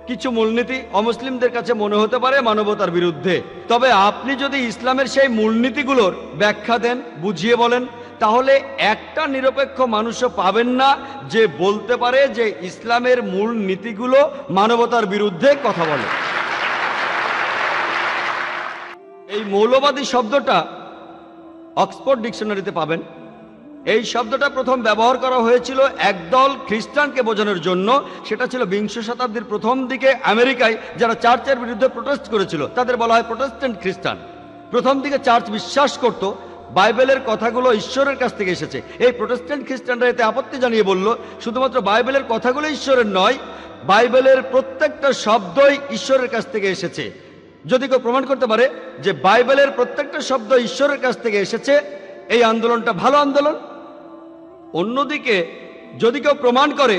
Speaker 1: কিছু মূলনীতি অমুসলিমদের কাছে মনে হতে পারে মানবতার বিরুদ্ধে, তবে আপনি যদি ইসলামের সেই মূলনীতিগুলোর ব্যাখ্যা দেন, বুঝিয়ে বলেন, তাহলে একটা নিরপেক্ষ মানুষও পাবেন না যে বলতে পারে যে ইসলামের মূল নীতিগুলো মানবতার বিরুদ্ধে কথা বলে। এই মৌলবাদী শব্দটা অক্সফোর্ড ডিকশনারিতে পাবেন। এই শব্দটা প্রথম ব্যবহার করা হয়েছিল একদল খ্রিস্টানকে বোঝানোর জন্য। সেটা ছিল বিংশ শতাব্দীর প্রথম দিকে আমেরিকায় যারা চার্চের বিরুদ্ধে প্রোটেস্ট করেছিল, তাদের বলা হয় প্রোটেস্ট্যান্ট খ্রিস্টান। প্রথম দিকে চার্চ বিশ্বাস করত বাইবেলের কথাগুলো ঈশ্বরের কাছ থেকে এসেছে। এই প্রোটেস্ট্যান্ট খ্রিস্টানরা এতে আপত্তি জানিয়ে বলল, শুধুমাত্র বাইবেলের কথাগুলো ঈশ্বরের নয়, বাইবেলের প্রত্যেকটা শব্দই ঈশ্বরের কাছ থেকে এসেছে। যদি কেউ প্রমাণ করতে পারে যে বাইবেলের প্রত্যেকটা শব্দ ঈশ্বরের কাছ থেকে এসেছে, এই আন্দোলনটা ভালো আন্দোলন। অন্যদিকে যদি কেউ প্রমাণ করে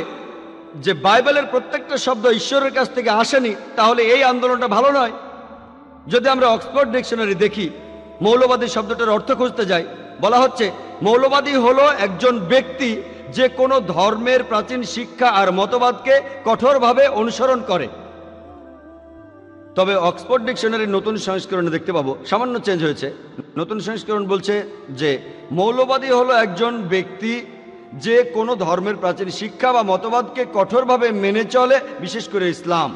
Speaker 1: যে বাইবেলের প্রত্যেকটা শব্দ ঈশ্বরের কাছ থেকে আসেনি, তাহলে এই আন্দোলনটা ভালো নয়। যদি আমরা অক্সফোর্ড ডিকশনারি দেখি, মৌলবাদী শব্দটার অর্থ খুঁজতে যাই, বলা হচ্ছে মৌলবাদী হলো একজন ব্যক্তি যে কোনো ধর্মের প্রাচীন শিক্ষা আর মতবাদকে কঠোরভাবে অনুসরণ করে। তবে অক্সফোর্ড ডিকশনারির নতুন সংস্করণে দেখতে পাবো সামান্য চেঞ্জ হয়েছে। নতুন সংস্করণ বলছে যে মৌলবাদী হলো একজন ব্যক্তি যে কোনো ধর্মের প্রাচীন শিক্ষা বা মতবাদকে কঠোরভাবে মেনে চলে, বিশেষ করে ইসলাম।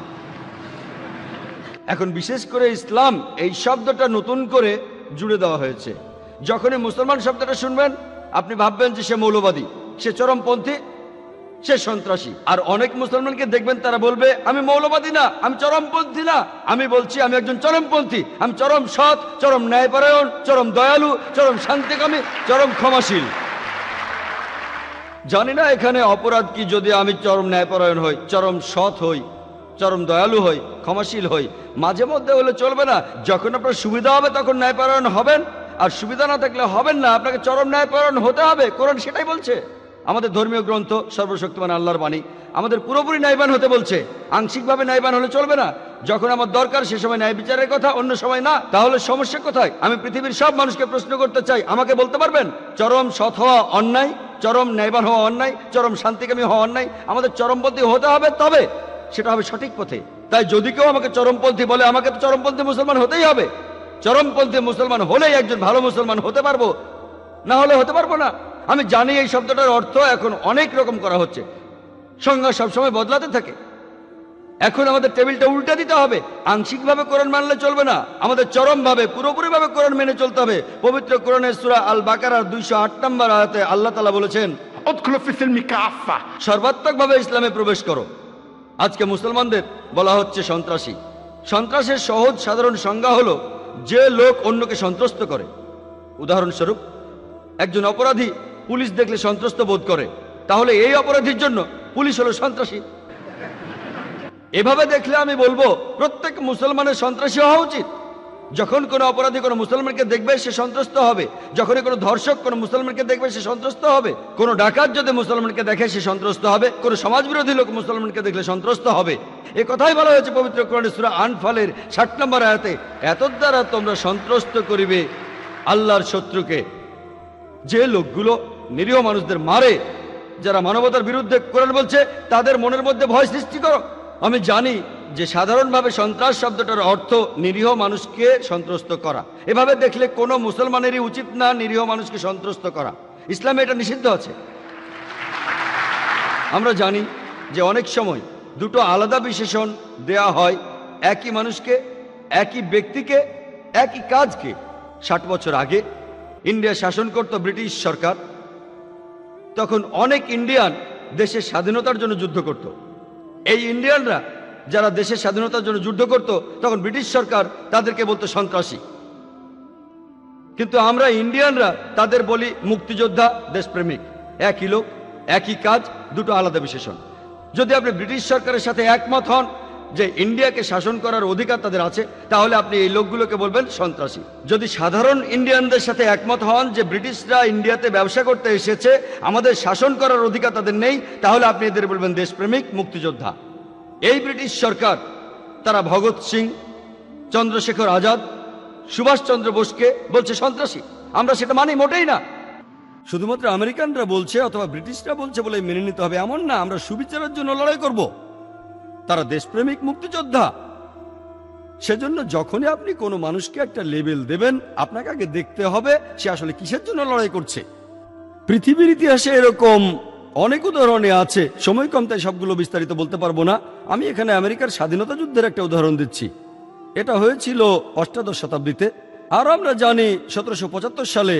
Speaker 1: এখন বিশেষ করে ইসলাম এই শব্দটা নতুন করে জুড়ে দেওয়া হয়েছে। যখনই মুসলমান শব্দটা শুনবেন, আপনি ভাববেন যে সে মৌলবাদী, সে চরমপন্থী, সে সন্ত্রাসী। আর অনেক মুসলমানকে দেখবেন তারা বলবে আমি মৌলবাদী না, আমি চরমপন্থী না। আমি বলছি আমি একজন চরমপন্থী। আমি চরম সৎ, চরম ন্যায়পরায়ণ, চরম দয়ালু, চরম শান্তিকামী, চরম ক্ষমাশীল। জানি না এখানে অপরাধ কি যদি আমি চরম ন্যায়পরায়ণ হই, চরম সৎ হই, চরম দয়ালু হই, ক্ষমাশীল হই। মাঝে মধ্যে হলে চলবে না। যখন আপনার সুবিধা হবে তখন ন্যায়পরায়ণ হবেন, আর সুবিধা না থাকলে হবেন না। আপনাকে চরম ন্যায়পরায়ণ হতে হবে, কোরআন সেটাই বলছে। আমাদের ধর্মীয় গ্রন্থ সর্বশক্তিমান আল্লাহর বাণী আমাদের পুরোপুরি ন্যায়বান হতে বলছে। আংশিকভাবে ন্যায়বান হলে চলবে না। যখন আমার দরকার সে সময় ন্যায় বিচারের কথা, অন্য সময় না। তাহলে সমস্যা কোথায়? আমি পৃথিবীর সব মানুষকে প্রশ্ন করতে চাই, আমাকে বলতে পারবেন চরম সৎ হওয়া অন্যায়, চরম ন্যায়বান হওয়া অন্যায়, চরম শান্তিকামী হওয়া অন্যায়? আমাদের চরমপন্থী হতে হবে, তবে সেটা হবে সঠিক পথে। তাই যদি কেউ আমাকে চরমপন্থী বলে, আমাকে তো চরমপন্থী মুসলমান হতেই হবে। চরমপন্থী মুসলমান হলেই একজন ভালো মুসলমান হতে পারবো, না হলে হতে পারবো না। আমি জানি এই শব্দটার অর্থ এখন অনেক রকম করা হচ্ছে, সংজ্ঞা সবসময় বদলাতে থাকে। এখন আমাদের টেবিলটা উল্টে দিতে হবে। আংশিকভাবে কোরআন মানলে চলবে না, আমাদের চরমভাবে পুরোপুরিভাবে কোরআন মেনে চলতে হবে। পবিত্র কোরআনের সূরা আল বাকারার 208 নম্বর আয়াতে আল্লাহ তাআলা বলেছেন, সর্বাত্মকভাবে ইসলামে প্রবেশ করো। আজকে মুসলমানদের বলা হচ্ছে সন্ত্রাসী। সন্ত্রাসের সহজ সাধারণ সংজ্ঞা হলো যে লোক অন্যকে সন্ত্রস্ত করে। উদাহরণস্বরূপ, একজন অপরাধী পুলিশ দেখলে সন্ত্রস্ত বোধ করে, তাহলে এই অপরাধীর জন্য পুলিশ হলো সন্ত্রাসী। এভাবে দেখলে আমি বলবো প্রত্যেক মুসলমানের সন্ত্রাসী হওয়া উচিত। যখন কোনো অপরাধী কোনো মুসলমানকে দেখবে সে সন্ত্রস্ত হবে, যখনই কোনো ধর্ষক কোনো মুসলমানকে দেখবে সে সন্ত্রস্ত হবে, কোনো ডাকাত যদি মুসলমানকে দেখে সে সন্ত্রস্ত হবে, কোনো সমাজবিরোধী লোক মুসলমানকে দেখলে সন্ত্রস্ত হবে। এ কথাই বলা হয়েছে পবিত্র কোরআনের সূরা আনফালের 60 নম্বর আয়াতে, এত দ্বারা তোমরা সন্ত্রস্ত করিবে আল্লাহর শত্রুকে। যে লোকগুলো নিরীহ মানুষদের মারে, যারা মানবতার বিরুদ্ধে কোরআন বলছে, তাদের মনের মধ্যে ভয় সৃষ্টি করো। আমি জানি যে সাধারণভাবে সন্ত্রাস শব্দটার অর্থ নিরীহ মানুষকে সন্ত্রস্ত করা। এভাবে দেখলে কোনো মুসলমানেরই উচিত না নিরীহ মানুষকে সন্ত্রস্ত করা। ইসলামে এটা নিষিদ্ধ আছে। আমরা জানি যে অনেক সময় দুটো আলাদা বিশেষণ দেয়া হয় একই মানুষকে, একই ব্যক্তিকে, একই কাজকে। 60 বছর আগে ইন্ডিয়া শাসন করত ব্রিটিশ সরকার। তখন অনেক ইন্ডিয়ান দেশের স্বাধীনতার জন্য যুদ্ধ করত। এই ইন্ডিয়ানরা যারা দেশের স্বাধীনতার জন্য যুদ্ধ করত, তখন ব্রিটিশ সরকার তাদেরকে বলতো সন্ত্রাসী। কিন্তু আমরা ইন্ডিয়ানরা তাদের বলি মুক্তিযোদ্ধা, দেশপ্রেমিক। একই লোক, একই কাজ, দুটো আলাদা বিশেষণ। যদি আপনি ব্রিটিশ সরকারের সাথে একমত হন যে ইন্ডিয়াকে শাসন করার অধিকার তাদের আছে, তাহলে আপনি এই লোকগুলোকে বলবেন সন্ত্রাসী। যদি সাধারণ ইন্ডিয়ানদের সাথে একমত হন যে ব্রিটিশরা ইন্ডিয়াতে ব্যবসা করতে এসেছে, আমাদের শাসন করার অধিকার তাদের নেই, তাহলে আপনি এদের বলবেন দেশপ্রেমিক, মুক্তিযোদ্ধা। এই ব্রিটিশ সরকার তারা ভগৎ সিং, চন্দ্রশেখর আজাদ, সুভাষচন্দ্র বোসকে বলছে সন্ত্রাসী। আমরা সেটা মানি মোটেই না। শুধুমাত্র আমেরিকানরা বলছে অথবা ব্রিটিশরা বলছে বলে মেনে নিতে হবে এমন না। আমরা সুবিচারের জন্য লড়াই করব। তারা দেশপ্রেমিক, মুক্তিযোদ্ধা। সেজন্য যখনই আপনি কোনো মানুষকে একটা লেবেল দেবেন, আপনাকে আগে দেখতে হবে সে আসলে কিসের জন্য লড়াই করছে। পৃথিবীর ইতিহাসে এরকম অনেক উদাহরণে আছে, সময় কম তাই সবগুলো বিস্তারিত বলতে পারবো না। আমি এখানে আমেরিকার স্বাধীনতা যুদ্ধের একটা উদাহরণ দিচ্ছি। এটা হয়েছিল অষ্টাদশ শতাব্দীতে। আর আমরা জানি 1775 সালে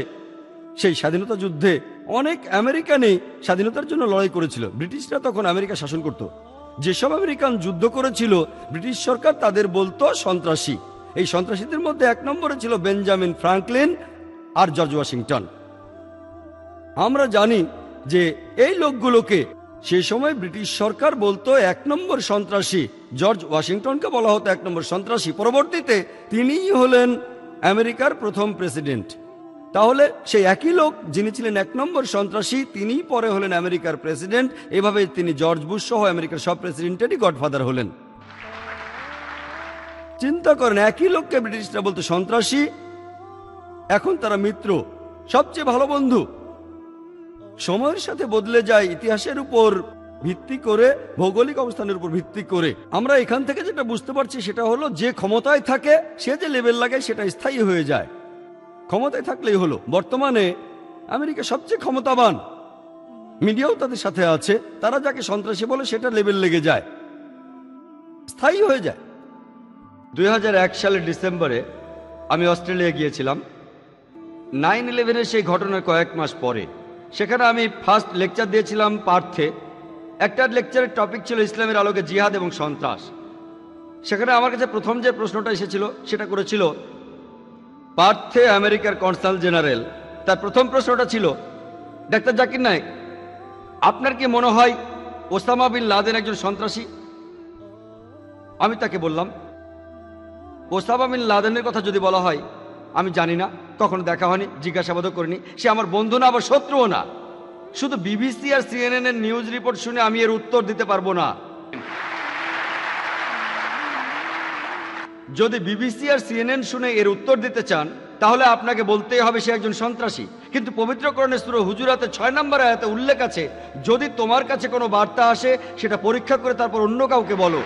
Speaker 1: সেই স্বাধীনতা যুদ্ধে অনেক আমেরিকানই স্বাধীনতার জন্য লড়াই করেছিল। ব্রিটিশরা তখন আমেরিকা শাসন করত। যেসব আমেরিকান যুদ্ধ করেছিল, ব্রিটিশ সরকার তাদের বলতো সন্ত্রাসী। এই সন্ত্রাসীদের মধ্যে 1 নম্বরে ছিল বেঞ্জামিন ফ্রাঙ্কলিন আর জর্জ ওয়াশিংটন। আমরা জানি যে এই লোকগুলোকে সেই সময় ব্রিটিশ সরকার বলতো 1 নম্বর সন্ত্রাসী। জর্জ ওয়াশিংটনকে বলা হতো 1 নম্বর সন্ত্রাসী। পরবর্তীতে তিনিই হলেন আমেরিকার প্রথম প্রেসিডেন্ট। তাহলে সেই একই লোক যিনি ছিলেন 1 নম্বর সন্ত্রাসী, তিনিই পরে হলেন আমেরিকার প্রেসিডেন্ট। এভাবে তিনি জর্জ বুশ সহ আমেরিকার সব প্রেসিডেন্টেরই গডফাদার হলেন। চিন্তা করেন, একই লোককে ব্রিটিশরা বলতো সন্ত্রাসী, এখন তারা মিত্র, সবচেয়ে ভালো বন্ধু। সময়ের সাথে বদলে যায়, ইতিহাসের উপর ভিত্তি করে, ভৌগোলিক অবস্থানের উপর ভিত্তি করে। আমরা এখান থেকে যেটা বুঝতে পারছি সেটা হলো, যে ক্ষমতায় থাকে সে যে লেবেল লাগে সেটা স্থায়ী হয়ে যায়। ক্ষমতায় থাকলেই হলো। বর্তমানে আমেরিকা সবচেয়ে ক্ষমতাবান, মিডিয়াও তাদের সাথে আছে। তারা যাকে সন্ত্রাসী বলে সেটা লেবেল লেগে যায়, স্থায়ী হয়ে যায়। 2001 সালের ডিসেম্বরে আমি অস্ট্রেলিয়া গিয়েছিলাম 9/11-এর সেই ঘটনার কয়েক মাস পরে। সেখানে আমি ফার্স্ট লেকচার দিয়েছিলাম পার্থে। একটা লেকচারের টপিক ছিল ইসলামের আলোকে জিহাদ এবং সন্ত্রাস। সেখানে আমার কাছে প্রথম যে প্রশ্নটা এসেছিল সেটা করেছিল পার্থে আমেরিকার কনসাল জেনারেল। তার প্রথম প্রশ্নটা ছিল, ডাক্তার জাকির নায়েক, আপনার কি মনে হয় ওসামা বিন লাদেন একজন সন্ত্রাসী? আমি তাকে বললাম, ওসামা বিন লাদেনের কথা যদি বলা হয়, আমি জানি না, কখনো দেখা হয়নি, জিজ্ঞাসাবাদও করিনি, সে আমার বন্ধু না, আবার শত্রুও না। শুধু বিবিসি আর CNN এর নিউজ রিপোর্ট শুনে আমি এর উত্তর দিতে পারবো না। যদি বিবিসি আর CNN শুনে এর উত্তর দিতে চান, তাহলে আপনাকে বলতেই হবে সে একজন সন্ত্রাসী। কিন্তু পবিত্র কোরআনে সূরা হুজুরাতে 6 নম্বর আয়াতে উল্লেখ আছে, যদি তোমার কাছে কোনো বার্তা আসে সেটা পরীক্ষা করে তারপর অন্য কাউকে বলো।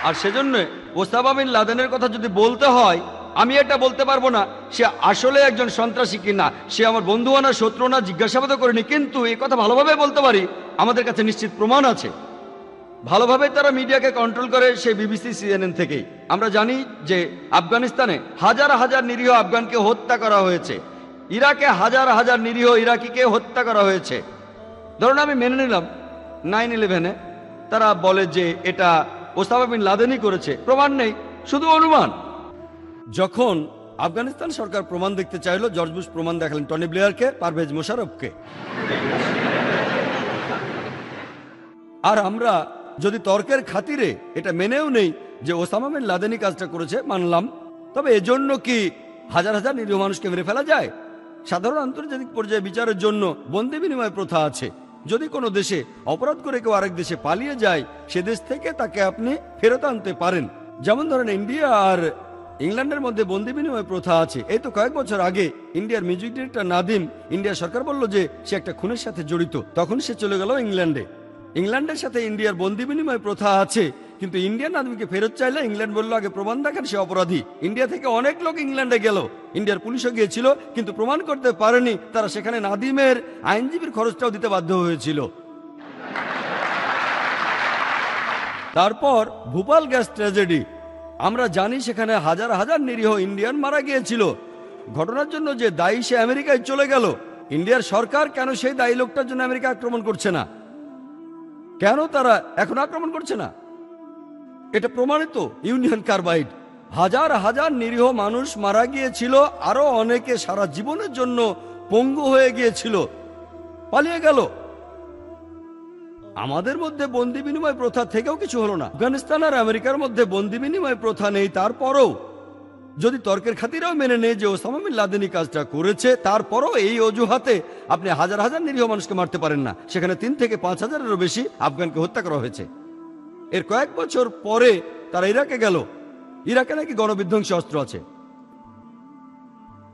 Speaker 1: আর সেজন্য ওসামা বিন লাদেনের কথা যদি বলতে হয়, আমি এটা বলতে পারবো না সে আসলে একজন সন্ত্রাসী কিনা, সে আমার বন্ধু না, শত্রু না, জিজ্ঞাসাবাদও করিনি। কিন্তু এই কথা ভালোভাবে বলতে পারি, আমাদের কাছে নিশ্চিত প্রমাণ আছে। ভালোভাবে তারা মিডিয়াকে কন্ট্রোল করে, সেই বিবিসি CNN থেকেই। আমরা জানি যে আফগানিস্তানে হাজার হাজার নিরীহ আফগানকে হত্যা করা হয়েছে, ইরাকে হাজার হাজার নিরীহ ইরাকিকে হত্যা করা হয়েছে। ধরুন আমি মেনে নিলাম 9/11-এ তারা বলে যে এটা ওসামা বিন লাদেনই করেছে, প্রমাণ নেই, শুধু অনুমান। যখন আফগানিস্তান সরকার প্রমাণ দেখতে চাইলো, জর্জ বুশ প্রমাণ দেখালেন টনি ব্লেয়ারকে, পারভেজ মোশাররফকে। আর আমরা যদি তর্কের খাতিরে এটা মেনেও নেই যে ওসামা বিন লাদেনই কাজটা করেছে, মানলাম, তবে এজন্য কি হাজার হাজার নিরীহ মানুষকে মেরে ফেলা যায়? সাধারণ আন্তর্জাতিক পর্যায়ে বিচারের জন্য বন্দি বিনিময় প্রথা আছে। যদি কোনো দেশে অপরাধ করে কেউ আরেক দেশে পালিয়ে যায়, সে দেশ থেকে তাকে আপনি ফেরত আনতে পারেন। যেমন ধরেন ইন্ডিয়া আর ইংল্যান্ডের মধ্যে বন্দি বিনিময় প্রথা আছে। এই তো কয়েক বছর আগে ইন্ডিয়ার মিউজিক ডিরেক্টর নাদিম, ইন্ডিয়া সরকার বলল যে সে একটা খুনের সাথে জড়িত, তখন সে চলে গেল ইংল্যান্ডে। ইংল্যান্ডের সাথে ইন্ডিয়ার বন্দি বিনিময় প্রথা আছে, কিন্তু ইন্ডিয়ান আদমিকে ফেরত চাইলে ইংল্যান্ড বলল আগে প্রমাণ দেখান সে অপরাধী। ইন্ডিয়া থেকে অনেক লোক ইংল্যান্ডে গেল, ইন্ডিয়ার পুলিশও গিয়েছিল, কিন্তু প্রমাণ করতে পারেনি। তারা সেখানে নাদিমের আইনজীবীর খরচটাও দিতে বাধ্য হয়েছিল। তারপর ভোপাল গ্যাস ট্র্যাজেডি, আমরা জানি সেখানে হাজার হাজার নিরীহ ইন্ডিয়ান মারা গিয়েছিল। ঘটনার জন্য যে দায়ী সে আমেরিকায় চলে গেল। ইন্ডিয়ার সরকার কেন সেই দায়ী লোকটার জন্য আমেরিকা আক্রমণ করছে না? কেন তারা এখন আক্রমণ করছে না? এটা প্রমাণিত। ইউনিয়ন কার্বাইড, হাজার হাজার নিরীহ মানুষ মারা গিয়েছিল, আরো অনেকে সারা জীবনের জন্য পঙ্গু হয়ে গিয়েছিল, পালিয়ে গেল। আমাদের মধ্যে বন্দি বিনিময় প্রথা থেকেও কিছু হলো না। আফগানিস্তান আর আমেরিকার মধ্যে বন্দি বিনিময় প্রথা নেই, তারপরও যদি তর্কের খাতিরেও মেনে নেয় যে ওসামা বিন লাদেনই কাজটা করেছে, তারপরও এই অজুহাতে আপনি হাজার হাজার নিরীহ মানুষকে মারতে পারেন না। সেখানে 3 থেকে 5 হাজারেরও বেশি আফগানকে হত্যা করা হয়েছে। এর কয়েক বছর পরে তারা ইরাকে গেল। ইরাকে নাকি গণবিধ্বংসী অস্ত্র আছে।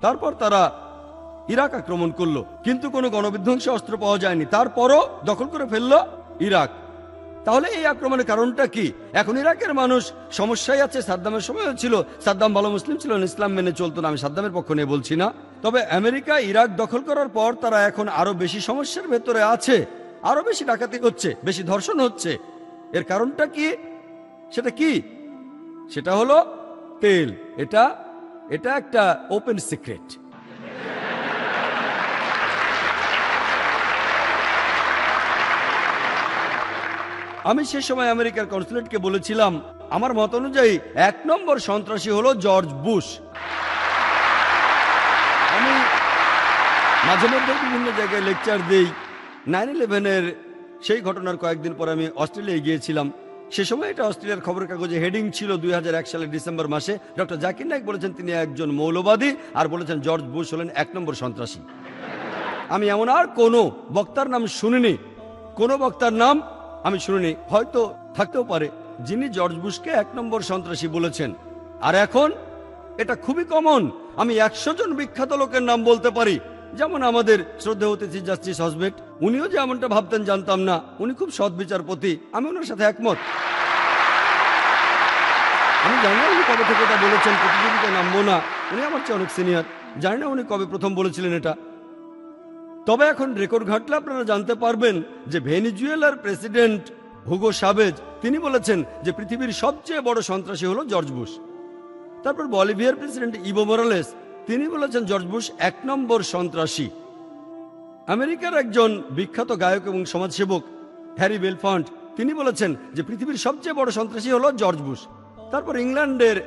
Speaker 1: তারপর তারা ইরাক আক্রমণ করলো, কিন্তু কোনো গণবিধ্বংসী অস্ত্র পাওয়া যায়নি। তারপরও দখল করে ফেললো ইরাক। তাহলে এই আক্রমণের কারণটা কি? এখন ইরাকের মানুষ সমস্যায় আছে। সাদ্দামের সময়ও ছিল। সাদ্দাম ভালো মুসলিম ছিলেন, ইসলাম মেনে চলতো না। আমি সাদ্দামের পক্ষ নিয়ে বলছি না। তবে আমেরিকা ইরাক দখল করার পর তারা এখন আরো বেশি সমস্যার ভেতরে আছে। আরো বেশি ডাকাতি হচ্ছে, বেশি ধর্ষণ হচ্ছে। এর কারণটা কি? সেটা কি? সেটা হলো তেল। এটা একটা ওপেন সিক্রেট। আমি সে সময় আমেরিকার কনসুলেটকে বলেছিলাম, আমার মত অনুযায়ী 1 নম্বর সন্ত্রাসী হলো জর্জ বুশ। আমি মাঝে মধ্যে বিভিন্ন জায়গায় লেকচার দেই। 9/11-এর সেই ঘটনার কয়েকদিন পর আমি অস্ট্রেলিয়ায় গিয়েছিলাম। সে সময় এটা অস্ট্রেলিয়ার খবরের কাগজে হেডিং ছিল 2001 সালের ডিসেম্বর মাসে। ডক্টর জাকির নায়েক বলেছেন তিনি একজন মৌলবাদী, আর বলেছেন জর্জ বুশ হলেন 1 নম্বর সন্ত্রাসী। আমি এমন আর কোনো বক্তার নাম শুনিনি, কোনো বক্তার নাম আমি শুনিনি, হয়তো থাকতেও পারে, যিনি জর্জ বুশকে 1 নম্বর সন্ত্রাসী বলেছেন। আর এখন এটা খুবই কমন। আমি 100 জন বিখ্যাত লোকের নাম বলতে পারি, যেমন আমাদের শ্রদ্ধেয় অতিথি জাস্টিস হসবেট। উনিও যে এমনটা ভাবতেন জানতাম না। উনি খুব সৎ বিচারপতি, আমি ওনার সাথে একমত। আমি জানি না উনি কবে থেকে এটা বলেছেন, প্রতিযোগিতায় নামবো না। উনি আমার চেয়ে অনেক সিনিয়র, জানি না উনি কবে প্রথম বলেছিলেন এটা। তবে এখন রেকর্ড ঘাটলে আপনারা জানতে পারবেন যে ভেনিজুয়েলার প্রেসিডেন্ট হুগো সাবেজ তিনি বলেছেন যে পৃথিবীর সবচেয়ে বড় সন্ত্রাসী হলো জর্জ বুশ। তারপর বলিভিয়ার প্রেসিডেন্ট ইভো মোরালেস তিনি বলেছেন জর্জ বুশ 1 নম্বর সন্ত্রাসী। আমেরিকার একজন বিখ্যাত গায়ক এবং সমাজসেবক হ্যারি বেলফন্ট তিনি বলেছেন যে পৃথিবীর সবচেয়ে বড় সন্ত্রাসী হলো জর্জ বুশ। তারপর ইংল্যান্ডের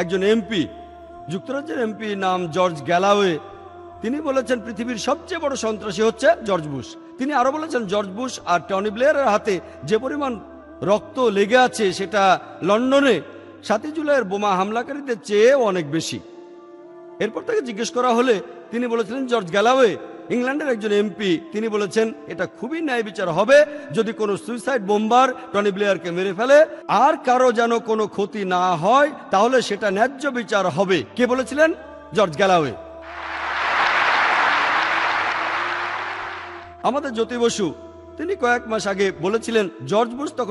Speaker 1: একজন এমপি, যুক্তরাজ্যের এমপি নাম জর্জ গ্যালাওয়ে, তিনি বলেছেন পৃথিবীর সবচেয়ে বড় সন্ত্রাসী হচ্ছে জর্জ বুশ। তিনি আরো বলেছেন জর্জ বুশ আর টনি ব্লেয়ারের হাতে যে পরিমাণ রক্ত লেগে আছে সেটা লন্ডনে 7 জুলাইয়ের বোমা হামলাকারীদের চেয়ে অনেক বেশি। এরপর তাকে জিজ্ঞেস করা হলে তিনি বলেছিলেন, জর্জ গ্যালাওয়ে ইংল্যান্ডের একজন এমপি, তিনি বলেছেন এটা খুবই ন্যায় বিচার হবে যদি কোনো সুইসাইড বোম্বার টনি ব্লেয়ারকে মেরে ফেলে আর কারো যেন কোনো ক্ষতি না হয়, তাহলে সেটা ন্যায্য বিচার হবে। কে বলেছিলেন? George Galloway. আমাদের জ্যোতি বসু তিনি কয়েক মাস আগে বলেছিলেন জর্জ বুশ তখন